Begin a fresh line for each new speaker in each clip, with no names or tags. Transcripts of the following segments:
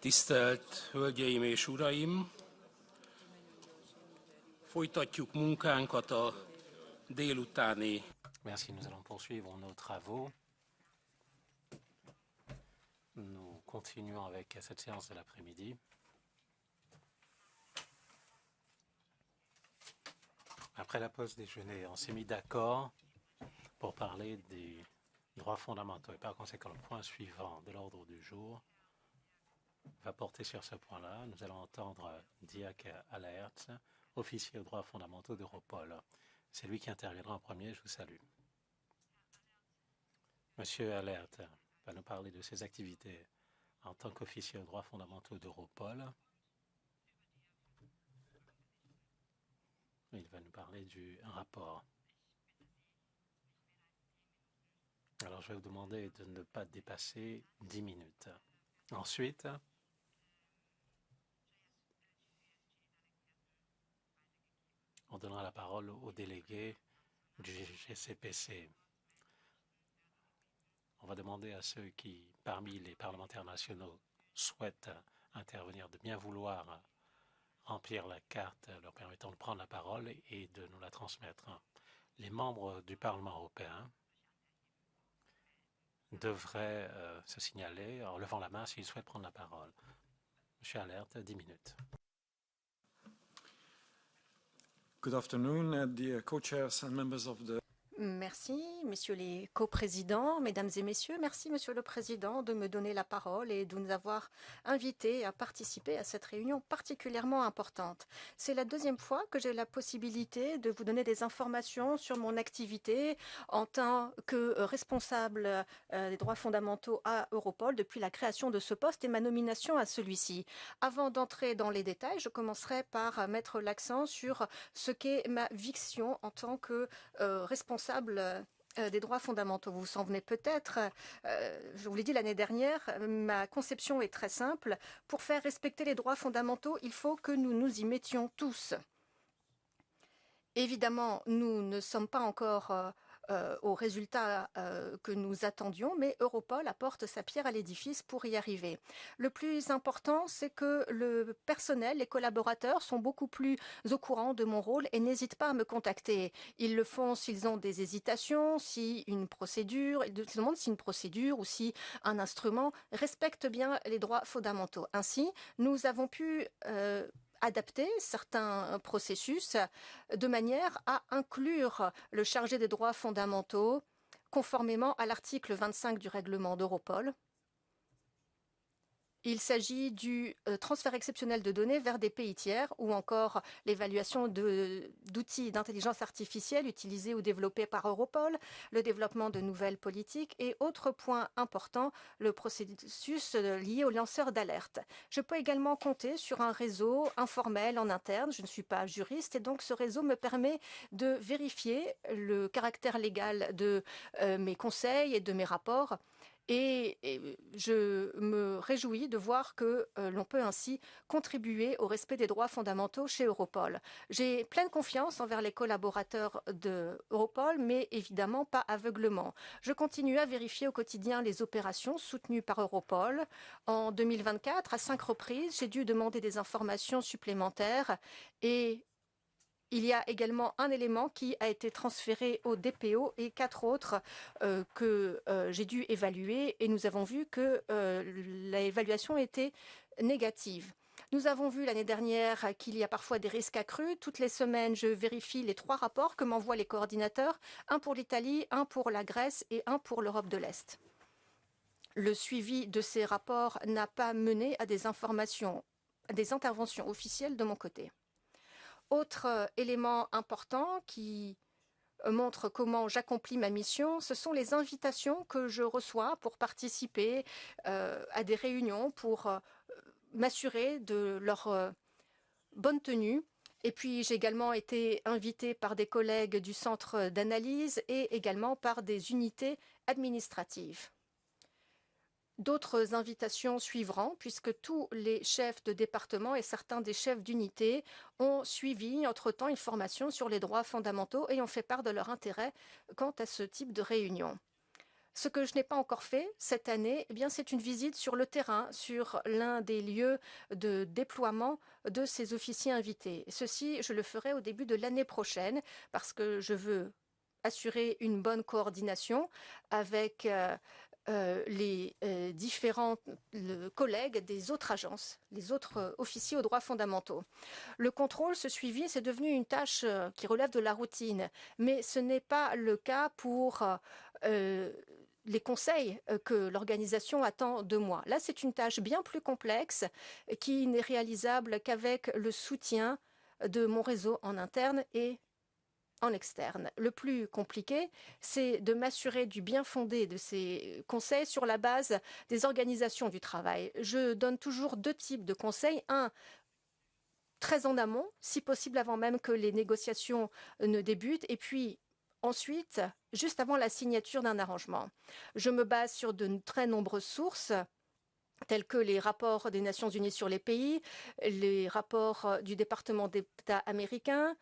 Tisztelt Hölgyeim és Uraim! Folytatjuk munkánkat a délutáni.
Merci, nous allons poursuivre nos travaux. Nous continuons avec cette séance de l'après-midi. Après la pause déjeuner, on s'est mis d'accord pour parler des droits fondamentaux. Et par conséquent, le point suivant de l'ordre du jour va porter sur ce point-là. Nous allons entendre Diak Alaerts, officier aux droits fondamentaux d'Europol. C'est lui qui interviendra en premier. Je vous salue. Monsieur Alaerts va nous parler de ses activités en tant qu'officier aux droits fondamentaux d'Europol. Il va nous parler du rapport. Alors, je vais vous demander de ne pas dépasser 10 minutes. Ensuite, on donnera la parole aux délégués du GCPC. On va demander à ceux qui, parmi les parlementaires nationaux, souhaitent intervenir de bien vouloir remplir la carte leur permettant de prendre la parole et de nous la transmettre. Les membres du Parlement européen devraient se signaler en levant la main s'ils souhaitent prendre la parole. Monsieur Alaerts, 10 minutes.
Good afternoon, dear co-chairs and members of the...
Merci, messieurs les coprésidents, mesdames et messieurs. Merci, monsieur le président, de me donner la parole et de nous avoir invités à participer à cette réunion particulièrement importante. C'est la deuxième fois que j'ai la possibilité de vous donner des informations sur mon activité en tant que responsable des droits fondamentaux à Europol depuis la création de ce poste et ma nomination à celui-ci. Avant d'entrer dans les détails, je commencerai par mettre l'accent sur ce qu'est ma vision en tant que responsable des droits fondamentaux. Vous vous souvenez peut-être, je vous l'ai dit l'année dernière, ma conception est très simple. Pour faire respecter les droits fondamentaux, il faut que nous nous y mettions tous. Évidemment, nous ne sommes pas encore aux résultats que nous attendions, mais Europol apporte sa pierre à l'édifice pour y arriver. Le plus important, c'est que le personnel, les collaborateurs sont beaucoup plus au courant de mon rôle et n'hésitent pas à me contacter. Ils le font s'ils ont des hésitations, si une procédure, ils se demandent si une procédure ou si un instrument respecte bien les droits fondamentaux. Ainsi, nous avons pu adapter certains processus de manière à inclure le chargé des droits fondamentaux conformément à l'article 25 du règlement d'Europol. Il s'agit du transfert exceptionnel de données vers des pays tiers ou encore l'évaluation d'outils d'intelligence artificielle utilisés ou développés par Europol, le développement de nouvelles politiques et autre point important, le processus lié aux lanceurs d'alerte. Je peux également compter sur un réseau informel en interne. Je ne suis pas juriste et donc ce réseau me permet de vérifier le caractère légal de mes conseils et de mes rapports. Et je me réjouis de voir que l'on peut ainsi contribuer au respect des droits fondamentaux chez Europol. J'ai pleine confiance envers les collaborateurs d'Europol, mais évidemment pas aveuglement. Je continue à vérifier au quotidien les opérations soutenues par Europol. En 2024, à 5 reprises, j'ai dû demander des informations supplémentaires et il y a également un élément qui a été transféré au DPO et 4 autres que j'ai dû évaluer et nous avons vu que l'évaluation était négative. Nous avons vu l'année dernière qu'il y a parfois des risques accrus. Toutes les semaines, je vérifie les 3 rapports que m'envoient les coordinateurs, un pour l'Italie, un pour la Grèce et un pour l'Europe de l'Est. Le suivi de ces rapports n'a pas mené à des interventions officielles de mon côté. Autre élément important qui montre comment j'accomplis ma mission, ce sont les invitations que je reçois pour participer à des réunions, pour m'assurer de leur bonne tenue. Et puis j'ai également été invitée par des collègues du centre d'analyse et également par des unités administratives. D'autres invitations suivront puisque tous les chefs de département et certains des chefs d'unité ont suivi entre-temps une formation sur les droits fondamentaux et ont fait part de leur intérêt quant à ce type de réunion. Ce que je n'ai pas encore fait cette année, eh bien, c'est une visite sur le terrain, sur l'un des lieux de déploiement de ces officiers invités. Ceci, je le ferai au début de l'année prochaine parce que je veux assurer une bonne coordination avec les différents collègues des autres agences, les autres officiers aux droits fondamentaux. Le contrôle, ce suivi, c'est devenu une tâche qui relève de la routine, mais ce n'est pas le cas pour les conseils que l'organisation attend de moi. Là, c'est une tâche bien plus complexe qui n'est réalisable qu'avec le soutien de mon réseau en interne et en externe. Le plus compliqué, c'est de m'assurer du bien fondé de ces conseils sur la base des organisations du travail. Je donne toujours deux types de conseils. Un, très en amont, si possible avant même que les négociations ne débutent, et puis ensuite, juste avant la signature d'un arrangement. Je me base sur de très nombreuses sources, tels que les rapports des Nations Unies sur les pays, les rapports du département d'État américain,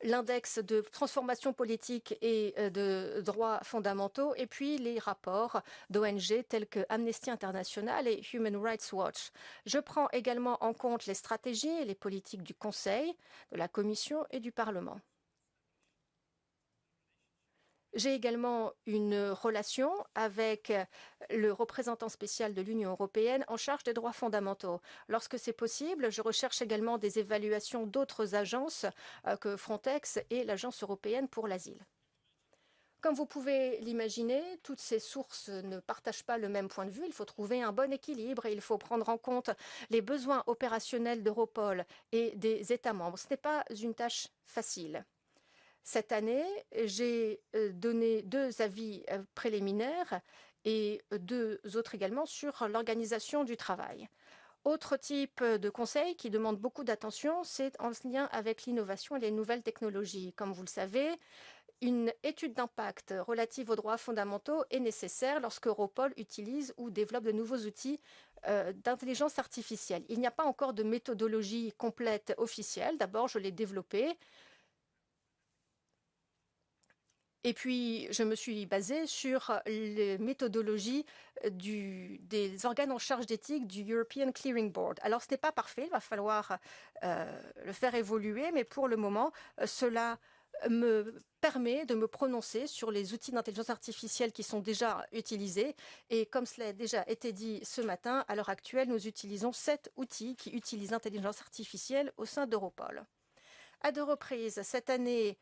l'index de transformation politique et de droits fondamentaux, et puis les rapports d'ONG tels que Amnesty International et Human Rights Watch. Je prends également en compte les stratégies et les politiques du Conseil, de la Commission et du Parlement. J'ai également une relation avec le représentant spécial de l'Union européenne en charge des droits fondamentaux. Lorsque c'est possible, je recherche également des évaluations d'autres agences que Frontex et l'Agence européenne pour l'asile. Comme vous pouvez l'imaginer, toutes ces sources ne partagent pas le même point de vue. Il faut trouver un bon équilibre et il faut prendre en compte les besoins opérationnels d'Europol et des États membres. Ce n'est pas une tâche facile. Cette année, j'ai donné 2 avis préliminaires et 2 autres également sur l'organisation du travail. Autre type de conseil qui demande beaucoup d'attention, c'est en lien avec l'innovation et les nouvelles technologies. Comme vous le savez, une étude d'impact relative aux droits fondamentaux est nécessaire lorsque Europol utilise ou développe de nouveaux outils d'intelligence artificielle. Il n'y a pas encore de méthodologie complète officielle. D'abord, je l'ai développée. Et puis, je me suis basée sur les méthodologies des organes en charge d'éthique du European Clearing Board. Alors, ce n'est pas parfait, il va falloir le faire évoluer, mais pour le moment, cela me permet de me prononcer sur les outils d'intelligence artificielle qui sont déjà utilisés. Et comme cela a déjà été dit ce matin, à l'heure actuelle, nous utilisons 7 outils qui utilisent l'intelligence artificielle au sein d'Europol. À 2 reprises, cette année,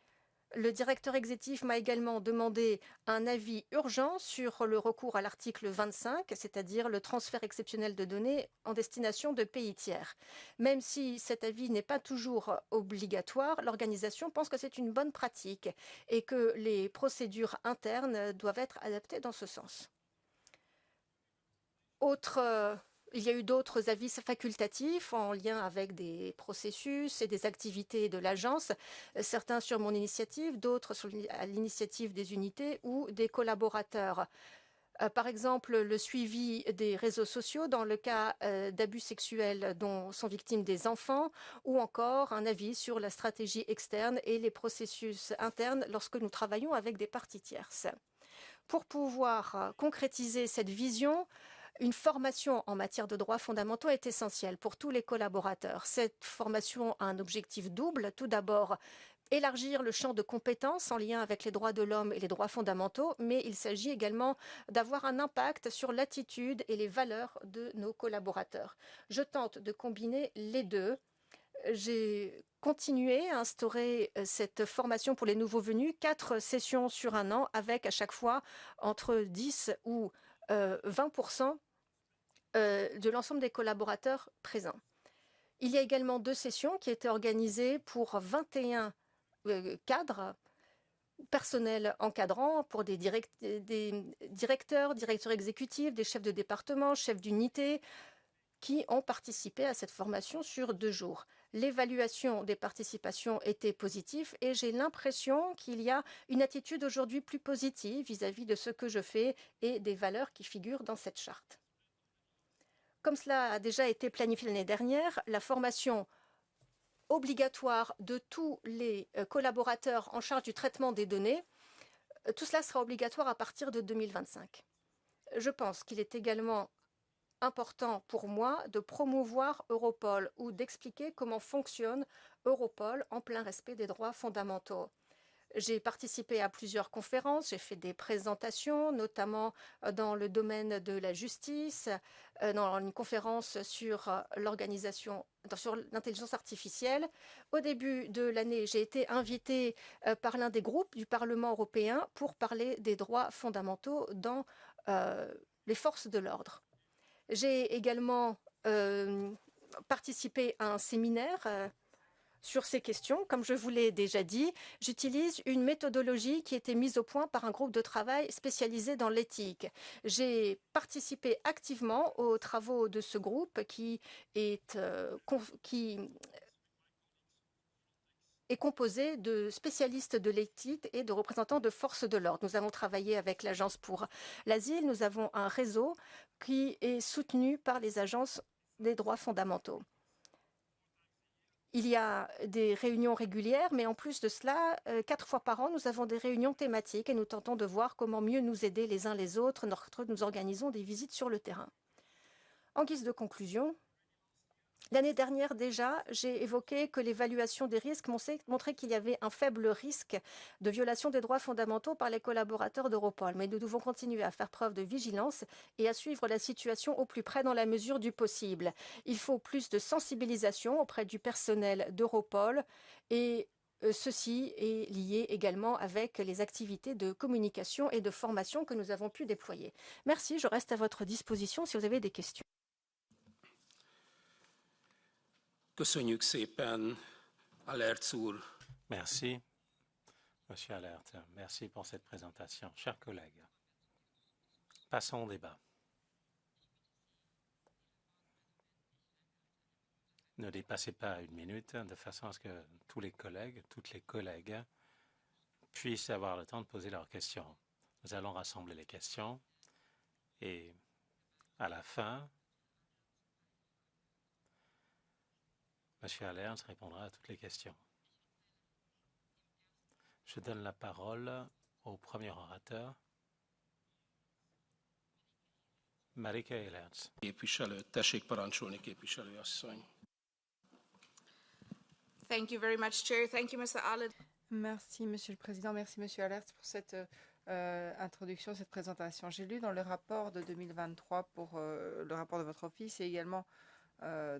le directeur exécutif m'a également demandé un avis urgent sur le recours à l'article 25, c'est-à-dire le transfert exceptionnel de données en destination de pays tiers. Même si cet avis n'est pas toujours obligatoire, l'organisation pense que c'est une bonne pratique et que les procédures internes doivent être adaptées dans ce sens. Il y a eu d'autres avis facultatifs en lien avec des processus et des activités de l'agence, certains sur mon initiative, d'autres à l'initiative des unités ou des collaborateurs. Par exemple, le suivi des réseaux sociaux dans le cas d'abus sexuels dont sont victimes des enfants, ou encore un avis sur la stratégie externe et les processus internes lorsque nous travaillons avec des parties tierces. Pour pouvoir concrétiser cette vision, une formation en matière de droits fondamentaux est essentielle pour tous les collaborateurs. Cette formation a un objectif double. Tout d'abord, élargir le champ de compétences en lien avec les droits de l'homme et les droits fondamentaux, mais il s'agit également d'avoir un impact sur l'attitude et les valeurs de nos collaborateurs. Je tente de combiner les deux. J'ai continué à instaurer cette formation pour les nouveaux venus, 4 sessions sur un an, avec à chaque fois entre 10 ou 20% de l'ensemble des collaborateurs présents. Il y a également 2 sessions qui étaient organisées pour 21 cadres, personnel encadrant pour des directeurs, directeurs exécutifs, des chefs de département, chefs d'unité, qui ont participé à cette formation sur 2 jours. L'évaluation des participations était positive et j'ai l'impression qu'il y a une attitude aujourd'hui plus positive vis-à-vis de ce que je fais et des valeurs qui figurent dans cette charte. Comme cela a déjà été planifié l'année dernière, la formation obligatoire de tous les collaborateurs en charge du traitement des données Tout cela sera obligatoire à partir de 2025. Je pense qu'il est également important pour moi de promouvoir Europol ou d'expliquer comment fonctionne Europol en plein respect des droits fondamentaux. J'ai participé à plusieurs conférences, j'ai fait des présentations, notamment dans le domaine de la justice, dans une conférence sur l'organisation, sur l'intelligence artificielle. Au début de l'année, j'ai été invitée par l'un des groupes du Parlement européen pour parler des droits fondamentaux dans les forces de l'ordre. J'ai également participé à un séminaire sur ces questions. Comme je vous l'ai déjà dit, j'utilise une méthodologie qui a été mise au point par un groupe de travail spécialisé dans l'éthique. J'ai participé activement aux travaux de ce groupe qui est composé de spécialistes de l'éthique et de représentants de forces de l'ordre. Nous avons travaillé avec l'Agence pour l'asile. Nous avons un réseau qui est soutenu par les agences des droits fondamentaux. Il y a des réunions régulières, mais en plus de cela, 4 fois par an, nous avons des réunions thématiques et nous tentons de voir comment mieux nous aider les uns les autres. Nous organisons des visites sur le terrain. En guise de conclusion, l'année dernière déjà, j'ai évoqué que l'évaluation des risques montrait qu'il y avait un faible risque de violation des droits fondamentaux par les collaborateurs d'Europol. Mais nous devons continuer à faire preuve de vigilance et à suivre la situation au plus près dans la mesure du possible. Il faut plus de sensibilisation auprès du personnel d'Europol et ceci est lié également avec les activités de communication et de formation que nous avons pu déployer. Merci, je reste à votre disposition si vous avez des questions.
Köszönjük szépen, Alerts úr.
Merci, Monsieur Alert. Merci pour cette présentation. Chers collègues, passons au débat. Ne dépassez pas 1 minute, de façon à ce que tous les collègues, toutes les collègues puissent avoir le temps de poser leurs questions. Nous allons rassembler les questions et à la fin, Monsieur Allers répondra à toutes les questions. Je donne la parole au premier orateur, Marika Elers.
Képviselő, tessék parancsolni, képviselő asszony.
Thank you very much, Chair. Thank you, Mr. Allard.
Merci, Monsieur le Président. Merci, Monsieur Allers, pour cette introduction, cette présentation. J'ai lu dans le rapport de 2023 pour le rapport de votre office et également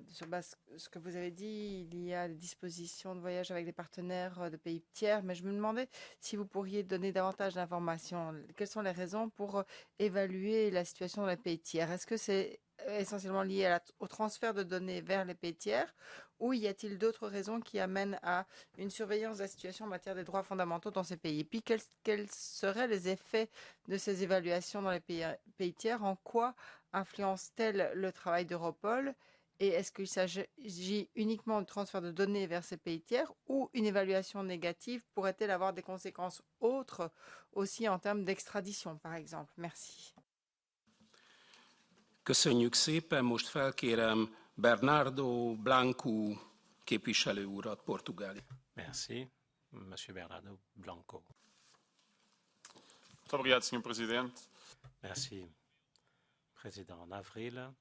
sur base de ce que vous avez dit, il y a des dispositions de voyage avec des partenaires de pays tiers, mais je me demandais si vous pourriez donner davantage d'informations. Quelles sont les raisons pour évaluer la situation dans les pays tiers? Est-ce que c'est essentiellement lié au transfert de données vers les pays tiers ou y a-t-il d'autres raisons qui amènent à une surveillance de la situation en matière des droits fondamentaux dans ces pays? Et puis, quels seraient les effets de ces évaluations dans les pays tiers? En quoi influence-t-elle le travail d'Europol? Et est-ce qu'il s'agit uniquement de transfert de données vers ces pays tiers ou une évaluation négative pourrait-elle avoir des conséquences autres aussi en termes d'extradition, par exemple? Merci.
Köszönjük szépen, most felkérem Bernardo Blanco képviselő urat, Portugália.
Merci, Monsieur Bernardo Blanco.
Muito obrigado, Sr. Presidente.
Merci, Président. En avril,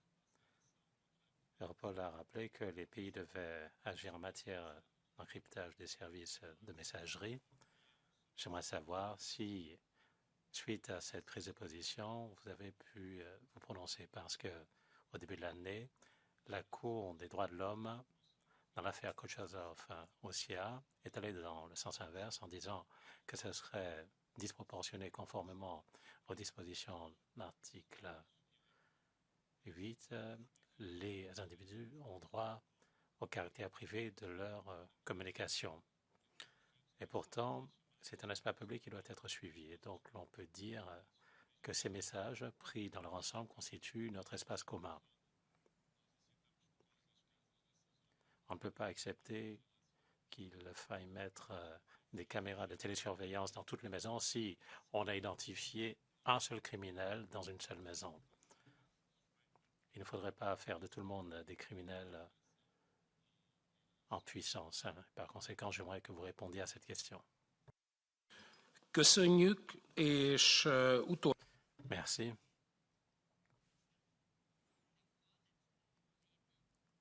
Europol a rappelé que les pays devaient agir en matière d'encryptage des services de messagerie. J'aimerais savoir si, suite à cette prise de position, vous avez pu vous prononcer parce que, au début de l'année, la Cour des droits de l'homme, dans l'affaire Kochazov-Ossia, est allée dans le sens inverse en disant que ce serait disproportionné conformément aux dispositions de l'article 8. Les individus ont droit au caractère privé de leur communication. Et pourtant, c'est un espace public qui doit être suivi. Et donc, l'on peut dire que ces messages, pris dans leur ensemble, constituent notre espace commun. On ne peut pas accepter qu'il faille mettre des caméras de télésurveillance dans toutes les maisons si on a identifié un seul criminel dans une seule maison. Il ne faudrait pas faire de tout le monde des criminels en puissance. Par conséquent, j'aimerais que vous répondiez à cette question.
Köszönjük, és
Merci.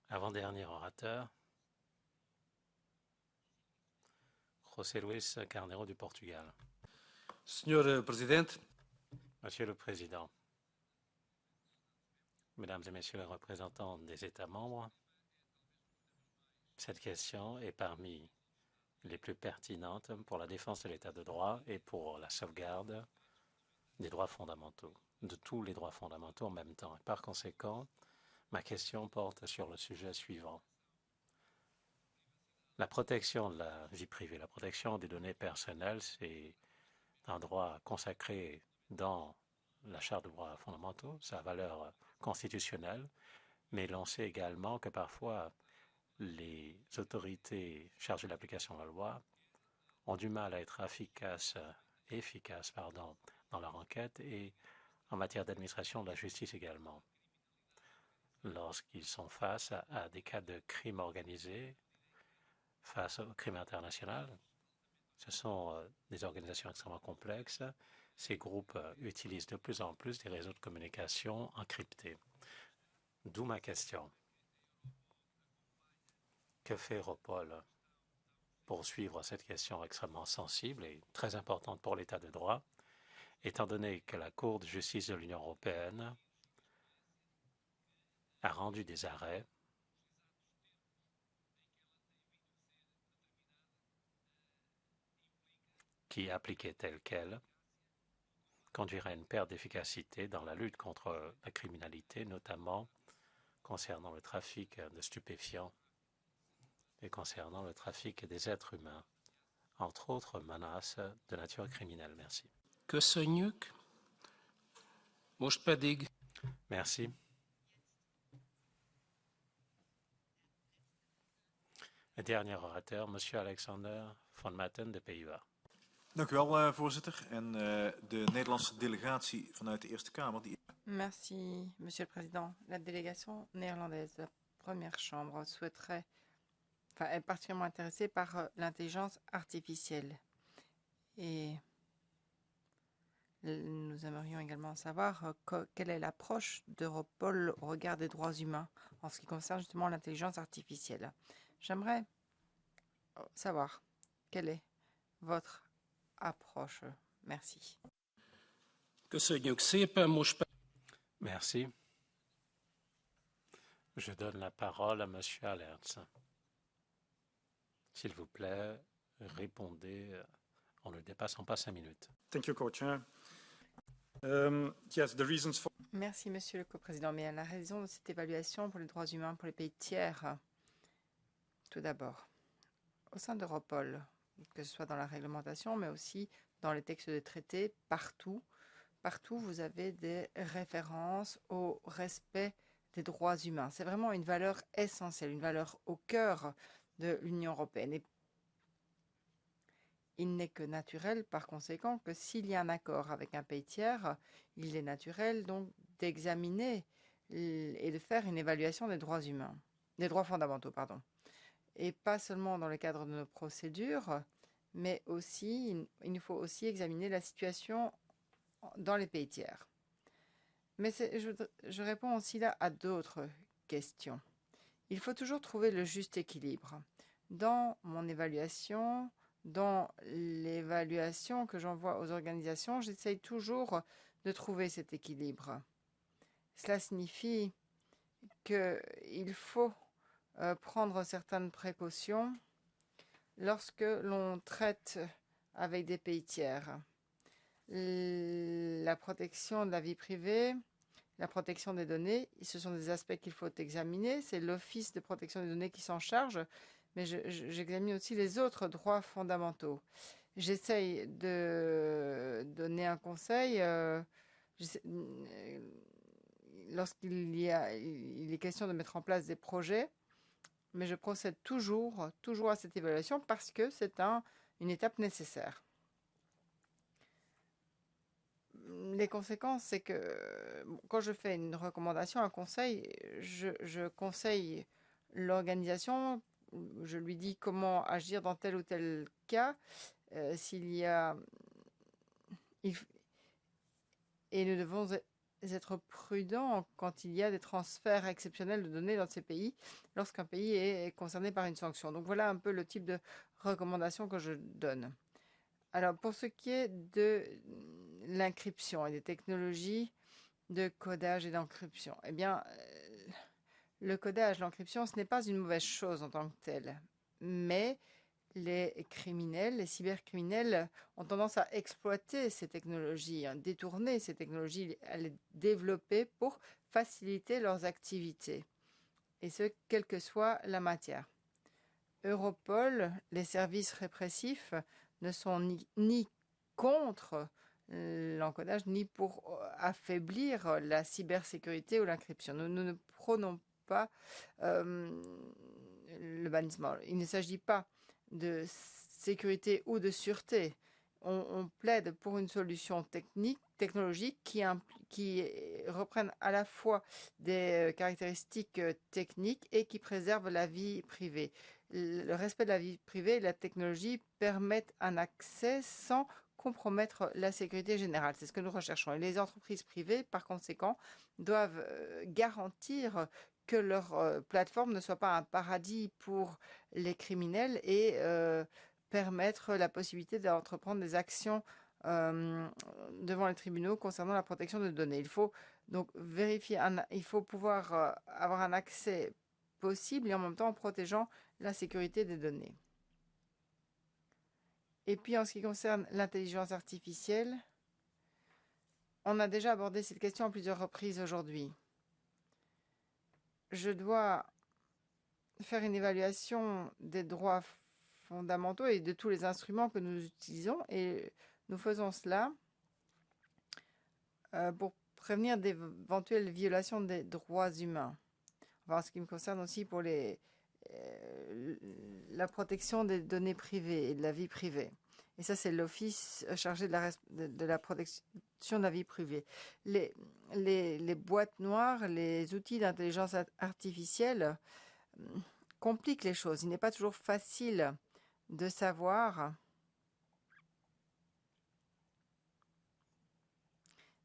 Avant-dernier orateur, José Luis Carneiro du Portugal.
Senhor Presidente,
Monsieur le Président, Mesdames et Messieurs les représentants des États membres, cette question est parmi les plus pertinentes pour la défense de l'État de droit et pour la sauvegarde des droits fondamentaux, de tous les droits fondamentaux en même temps. Et par conséquent, ma question porte sur le sujet suivant. La protection de la vie privée, la protection des données personnelles, c'est un droit consacré dans la Charte des droits fondamentaux, sa valeur constitutionnelle, mais l'on sait également que parfois les autorités chargées de l'application de la loi ont du mal à être efficaces dans leur enquête et en matière d'administration de la justice également. Lorsqu'ils sont face à des cas de crime organisé, face au crime international, ce sont des organisations extrêmement complexes. Ces groupes utilisent de plus en plus des réseaux de communication encryptés. D'où ma question. Que fait Europol pour suivre cette question extrêmement sensible et très importante pour l'État de droit, étant donné que la Cour de justice de l'Union européenne a rendu des arrêts qui, appliqués tels quels, conduiraient à une perte d'efficacité dans la lutte contre la criminalité, notamment concernant le trafic de stupéfiants et concernant le trafic des êtres humains, entre autres menaces de nature criminelle. Merci.
köszönjük. Most pedig
Merci. Le dernier orateur, M. Alexander van Matten de Pays-Bas.
Dank u wel, voorzitter. En de Nederlandse delegatie vanuit de Eerste Kamer.
Merci, Monsieur le Président. La délégation néerlandaise de la première chambre est particulièrement intéressée par l'intelligence artificielle. Et nous aimerions également savoir quelle est l'approche d'Europol au regard des droits humains en ce qui concerne justement l'intelligence artificielle. J'aimerais savoir quelle est votre approche. Merci.
köszönjük szépen, most
Merci. Je donne la parole à M. Alerts. S'il vous plaît, répondez en ne dépassant pas 5 minutes.
Thank you, Co-Chair. Yes, the reasons for...
Merci, Monsieur le Co-président. Mais la raison de cette évaluation pour les droits humains pour les pays tiers, tout d'abord, au sein d'Europol, que ce soit dans la réglementation, mais aussi dans les textes de traités, partout, vous avez des références au respect des droits humains. C'est vraiment une valeur essentielle, une valeur au cœur de l'Union européenne. Et il n'est que naturel, par conséquent, que s'il y a un accord avec un pays tiers, il est naturel donc d'examiner et de faire une évaluation des droits humains, des droits fondamentaux, pardon. Et pas seulement dans le cadre de nos procédures, mais aussi, il nous faut aussi examiner la situation dans les pays tiers. Mais je réponds aussi là à d'autres questions. Il faut toujours trouver le juste équilibre. Dans mon évaluation, dans l'évaluation que j'envoie aux organisations, j'essaye toujours de trouver cet équilibre. Cela signifie qu'il faut prendre certaines précautions lorsque l'on traite avec des pays tiers. La protection de la vie privée, la protection des données, ce sont des aspects qu'il faut examiner. C'est l'Office de protection des données qui s'en charge, mais j'examine aussi les autres droits fondamentaux. J'essaye de donner un conseil lorsqu'il est question de mettre en place des projets, mais je procède toujours à cette évaluation parce que c'est une étape nécessaire. Les conséquences, c'est que quand je fais une recommandation, un conseil, je conseille l'organisation, je lui dis comment agir dans tel ou tel cas. S'il y a Et nous devons être prudents quand il y a des transferts exceptionnels de données dans ces pays, lorsqu'un pays est concerné par une sanction. Donc voilà un peu le type de recommandations que je donne. Alors pour ce qui est de l'encryption et des technologies de codage et d'encryption, eh bien, le codage, l'encryption, ce n'est pas une mauvaise chose en tant que telle, mais les criminels, les cybercriminels ont tendance à exploiter ces technologies, à détourner ces technologies, à les développer pour faciliter leurs activités, et ce, quelle que soit la matière. Europol, les services répressifs ne sont ni contre l'encodage, ni pour affaiblir la cybersécurité ou l'encryption. Nous ne prônons pas le bannissement. Il ne s'agit pas de sécurité ou de sûreté. On plaide pour une solution technologique qui reprenne à la fois des caractéristiques techniques et qui préserve la vie privée. Le respect de la vie privée et la technologie permettent un accès sans compromettre la sécurité générale. C'est ce que nous recherchons. Et les entreprises privées, par conséquent, doivent garantir que leur plateforme ne soit pas un paradis pour les criminels et permettre la possibilité d'entreprendre des actions devant les tribunaux concernant la protection de données. Il faut donc vérifier, il faut pouvoir avoir un accès possible et en même temps en protégeant la sécurité des données. Et puis en ce qui concerne l'intelligence artificielle, on a déjà abordé cette question à plusieurs reprises aujourd'hui. Je dois faire une évaluation des droits fondamentaux et de tous les instruments que nous utilisons, et nous faisons cela pour prévenir d'éventuelles violations des droits humains. Enfin, en ce qui me concerne aussi pour la protection des données privées et de la vie privée. Et ça, c'est l'Office chargé de la protection de la vie privée. Les boîtes noires, les outils d'intelligence artificielle compliquent les choses. Il n'est pas toujours facile de savoir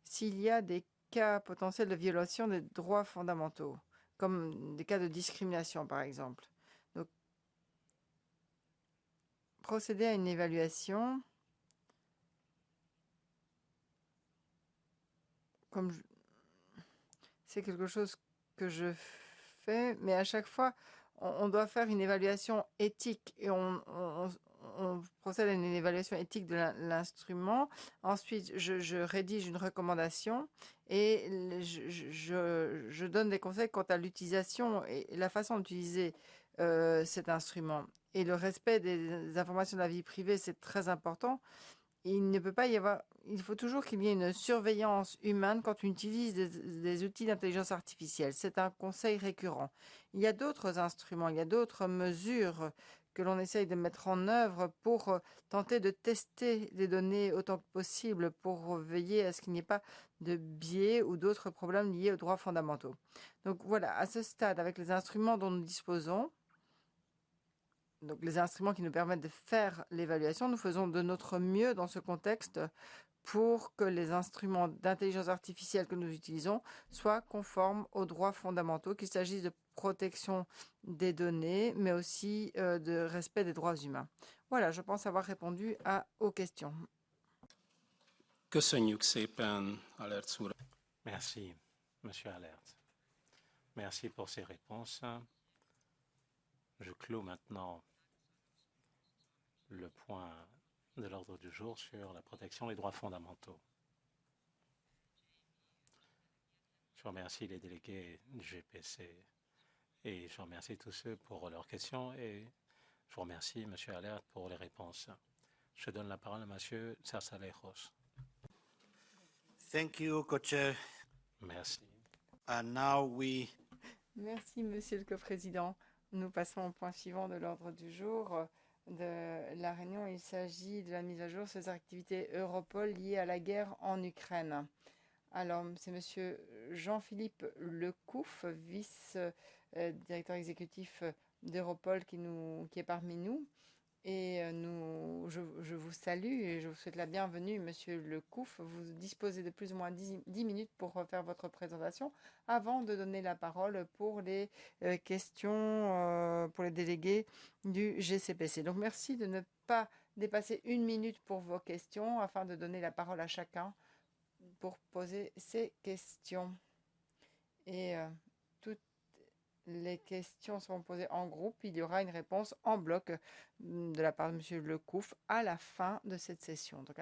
s'il y a des cas potentiels de violation des droits fondamentaux, comme des cas de discrimination, par exemple. Donc, procéder à une évaluation, c'est quelque chose que je fais, mais à chaque fois, on doit faire une évaluation éthique et on procède à une évaluation éthique de l'instrument. Ensuite, je rédige une recommandation et je donne des conseils quant à l'utilisation et la façon d'utiliser cet instrument. Et le respect des informations de la vie privée, c'est très important. Il ne peut pas y avoir, il faut toujours qu'il y ait une surveillance humaine quand on utilise des outils d'intelligence artificielle. C'est un conseil récurrent. Il y a d'autres instruments, il y a d'autres mesures que l'on essaye de mettre en œuvre pour tenter de tester les données autant que possible pour veiller à ce qu'il n'y ait pas de biais ou d'autres problèmes liés aux droits fondamentaux. Donc voilà, à ce stade, avec les instruments dont nous disposons, donc les instruments qui nous permettent de faire l'évaluation, nous faisons de notre mieux dans ce contexte pour que les instruments d'intelligence artificielle que nous utilisons soient conformes aux droits fondamentaux, qu'il s'agisse de protection des données, mais aussi de respect des droits humains. Voilà, je pense avoir répondu aux questions.
Köszönjük szépen, Alerts úr.
Merci, Monsieur Alert. Merci pour ces réponses. Je clôt maintenant le point de l'ordre du jour sur la protection des droits fondamentaux. Je remercie les délégués du GPC et je remercie tous ceux pour leurs questions et je vous remercie, M. Alert, pour les réponses. Je donne la parole à M. Sarsalejos.
Thank you, Co-Chair.
Merci.
And now we...
Merci, Monsieur le Co-président. Nous passons au point suivant de l'ordre du jour de la réunion. Il s'agit de la mise à jour sur les activités Europol liées à la guerre en Ukraine. Alors, c'est Monsieur Jean-Philippe Lecouf, vice-directeur exécutif d'Europol qui est parmi nous. Et nous je vous salue et je vous souhaite la bienvenue, Monsieur Lecouf. Vous disposez de plus ou moins 10 minutes pour faire votre présentation avant de donner la parole pour les questions pour les délégués du GCPC. Donc merci de ne pas dépasser 1 minute pour vos questions afin de donner la parole à chacun pour poser ses questions. Et toutes les questions seront posées en groupe. Il y aura une réponse en bloc de la part de M. Lecouf à la fin de cette session. Donc,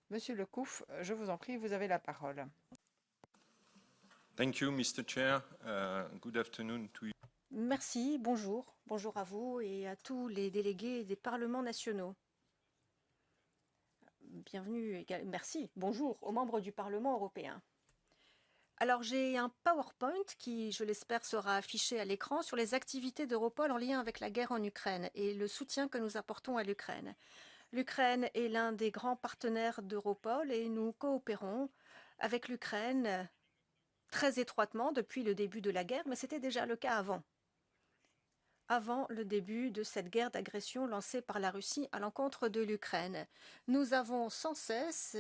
Monsieur Lecouf, je vous en prie, vous avez la parole.
Thank you, Mr. Chair. Good afternoon to you.
Merci, bonjour. Bonjour à vous et à tous les délégués des parlements nationaux. Bienvenue, merci, bonjour aux membres du Parlement européen. Alors j'ai un PowerPoint qui, je l'espère, sera affiché à l'écran sur les activités d'Europol en lien avec la guerre en Ukraine et le soutien que nous apportons à l'Ukraine. L'Ukraine est l'un des grands partenaires d'Europol et nous coopérons avec l'Ukraine très étroitement depuis le début de la guerre, mais c'était déjà le cas avant le début de cette guerre d'agression lancée par la Russie à l'encontre de l'Ukraine. Nous avons sans cesse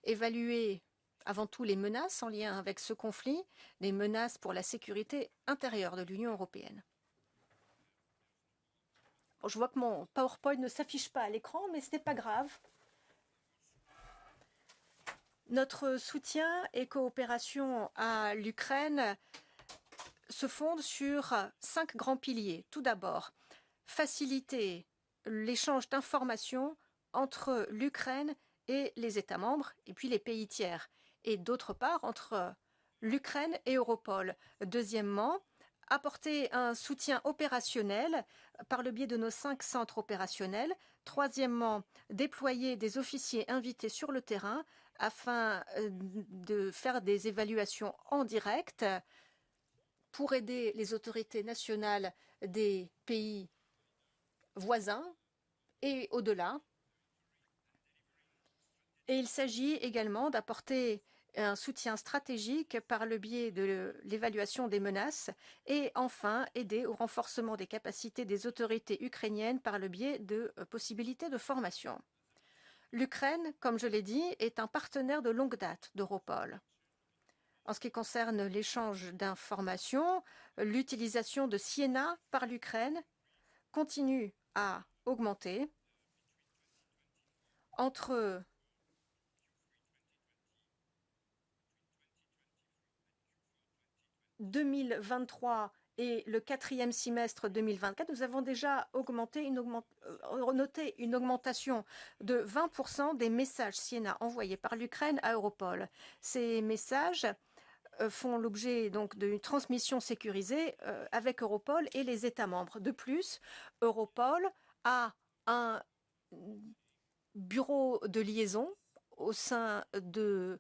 évalué avant tout les menaces en lien avec ce conflit, les menaces pour la sécurité intérieure de l'Union européenne. Bon, je vois que mon PowerPoint ne s'affiche pas à l'écran, mais ce n'est pas grave. Notre soutien et coopération à l'Ukraine se fondent sur 5 grands piliers. Tout d'abord, faciliter l'échange d'informations entre l'Ukraine et les États membres, et puis les pays tiers. Et d'autre part, entre l'Ukraine et Europol. Deuxièmement, apporter un soutien opérationnel par le biais de nos 5 centres opérationnels. Troisièmement, déployer des officiers invités sur le terrain afin de faire des évaluations en direct pour aider les autorités nationales des pays voisins et au-delà. Et il s'agit également d'apporter un soutien stratégique par le biais de l'évaluation des menaces et enfin aider au renforcement des capacités des autorités ukrainiennes par le biais de possibilités de formation. L'Ukraine, comme je l'ai dit, est un partenaire de longue date d'Europol. En ce qui concerne l'échange d'informations, l'utilisation de Siena par l'Ukraine continue à augmenter. Entre 2023 et le 4e semestre 2024, nous avons déjà noté une augmentation de 20% des messages Siena envoyés par l'Ukraine à Europol. Ces messages font l'objet donc d'une transmission sécurisée avec Europol et les États membres. De plus, Europol a un bureau de liaison au sein de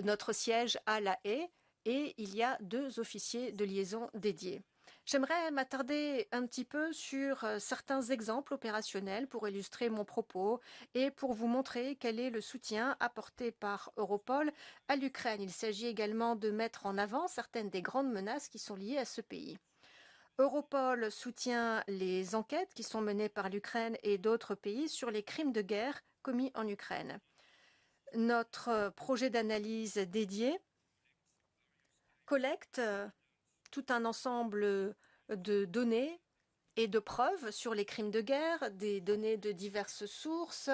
notre siège à La Haye et il y a 2 officiers de liaison dédiés. J'aimerais m'attarder un petit peu sur certains exemples opérationnels pour illustrer mon propos et pour vous montrer quel est le soutien apporté par Europol à l'Ukraine. Il s'agit également de mettre en avant certaines des grandes menaces qui sont liées à ce pays. Europol soutient les enquêtes qui sont menées par l'Ukraine et d'autres pays sur les crimes de guerre commis en Ukraine. Notre projet d'analyse dédié collecte tout un ensemble de données et de preuves sur les crimes de guerre, des données de diverses sources,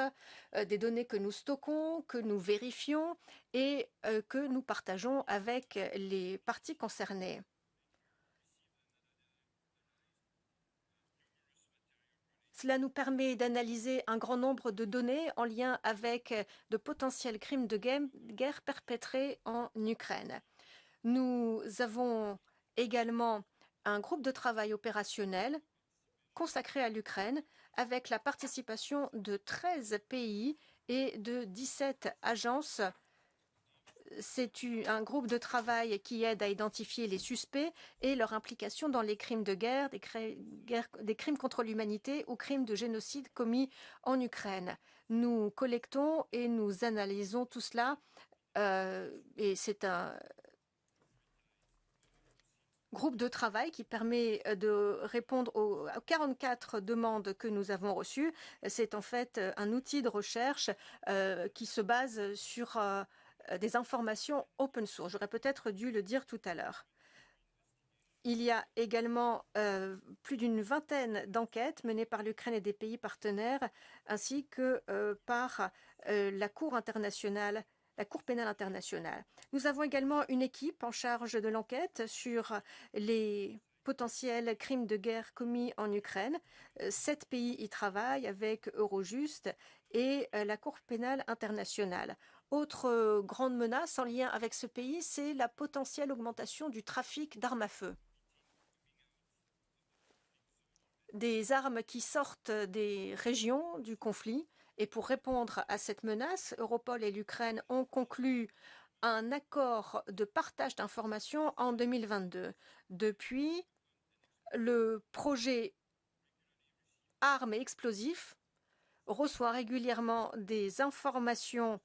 des données que nous stockons, que nous vérifions et que nous partageons avec les parties concernées. Cela nous permet d'analyser un grand nombre de données en lien avec de potentiels crimes de guerre perpétrés en Ukraine. Nous avons également un groupe de travail opérationnel consacré à l'Ukraine avec la participation de 13 pays et de 17 agences. C'est un groupe de travail qui aide à identifier les suspects et leur implication dans les crimes de guerre, des crimes contre l'humanité ou crimes de génocide commis en Ukraine. Nous collectons et nous analysons tout cela et c'est groupe de travail qui permet de répondre aux 44 demandes que nous avons reçues. C'est en fait un outil de recherche qui se base sur des informations open source. J'aurais peut-être dû le dire tout à l'heure. Il y a également plus d'une vingtaine d'enquêtes menées par l'Ukraine et des pays partenaires, ainsi que par la Cour internationale, la Cour pénale internationale. Nous avons également une équipe en charge de l'enquête sur les potentiels crimes de guerre commis en Ukraine. 7 pays y travaillent avec Eurojust et la Cour pénale internationale. Autre grande menace en lien avec ce pays, c'est la potentielle augmentation du trafic d'armes à feu. Des armes qui sortent des régions du conflit. Et pour répondre à cette menace, Europol et l'Ukraine ont conclu un accord de partage d'informations en 2022. Depuis, le projet armes et explosifs reçoit régulièrement des informations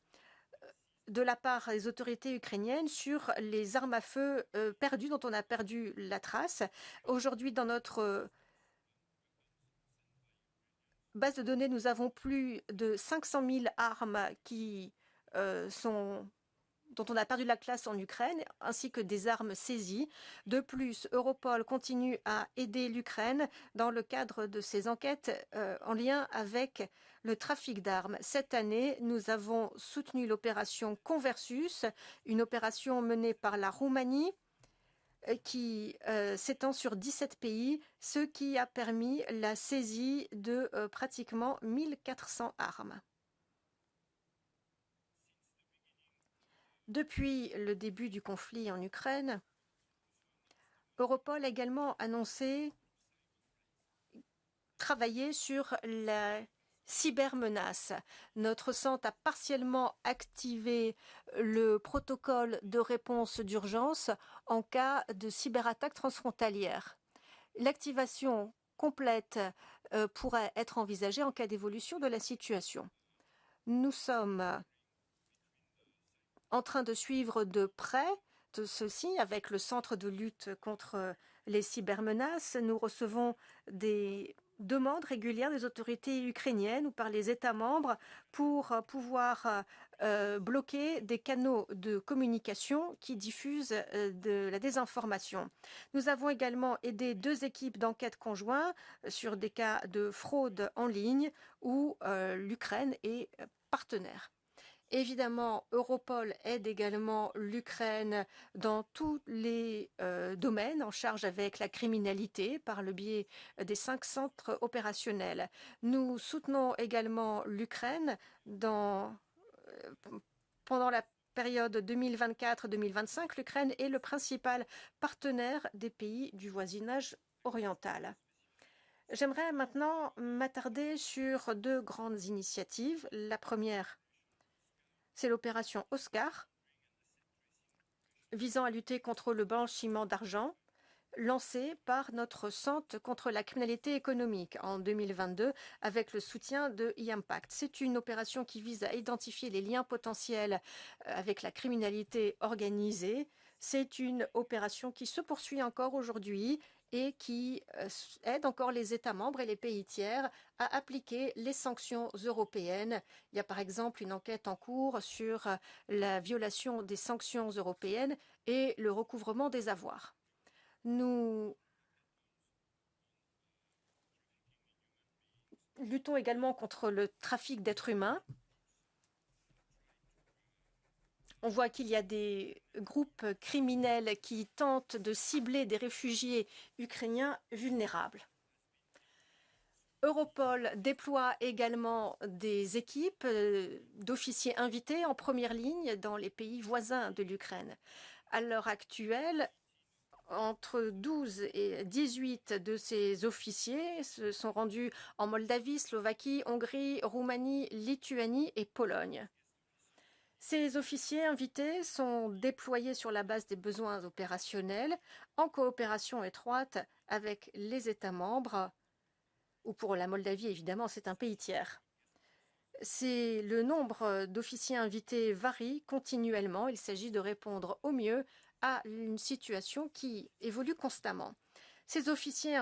de la part des autorités ukrainiennes sur les armes à feu perdues, dont on a perdu la trace. Aujourd'hui, dans notre base de données, nous avons plus de 500 000 armes dont on a perdu la classe en Ukraine, ainsi que des armes saisies. De plus, Europol continue à aider l'Ukraine dans le cadre de ses enquêtes en lien avec le trafic d'armes. Cette année, nous avons soutenu l'opération Conversus, une opération menée par la Roumanie, qui s'étend sur 17 pays, ce qui a permis la saisie de pratiquement 1400 armes. Depuis le début du conflit en Ukraine, Europol a également annoncé travailler sur la cybermenace. Notre centre a partiellement activé le protocole de réponse d'urgence en cas de cyberattaque transfrontalière. L'activation complète pourrait être envisagée en cas d'évolution de la situation. Nous sommes en train de suivre de près de ceci avec le Centre de lutte contre les cybermenaces. Nous recevons des demandes régulières des autorités ukrainiennes ou par les États membres pour pouvoir bloquer des canaux de communication qui diffusent de la désinformation. Nous avons également aidé 2 équipes d'enquête conjointes sur des cas de fraude en ligne où l'Ukraine est partenaire. Évidemment, Europol aide également l'Ukraine dans tous les domaines en charge avec la criminalité par le biais des 5 centres opérationnels. Nous soutenons également l'Ukraine pendant la période 2024-2025. L'Ukraine est le principal partenaire des pays du voisinage oriental. J'aimerais maintenant m'attarder sur 2 grandes initiatives. La première, c'est l'opération Oscar, visant à lutter contre le blanchiment d'argent, lancée par notre Centre contre la criminalité économique en 2022 avec le soutien de e-Impact. C'est une opération qui vise à identifier les liens potentiels avec la criminalité organisée. C'est une opération qui se poursuit encore aujourd'hui et qui aide encore les États membres et les pays tiers à appliquer les sanctions européennes. Il y a par exemple une enquête en cours sur la violation des sanctions européennes et le recouvrement des avoirs. Nous luttons également contre le trafic d'êtres humains. On voit qu'il y a des groupes criminels qui tentent de cibler des réfugiés ukrainiens vulnérables. Europol déploie également des équipes d'officiers invités en première ligne dans les pays voisins de l'Ukraine. À l'heure actuelle, entre 12 et 18 de ces officiers se sont rendus en Moldavie, Slovaquie, Hongrie, Roumanie, Lituanie et Pologne. Ces officiers invités sont déployés sur la base des besoins opérationnels en coopération étroite avec les États membres, ou pour la Moldavie, évidemment, c'est un pays tiers. Le nombre d'officiers invités varie continuellement. Il s'agit de répondre au mieux à une situation qui évolue constamment. Ces officiers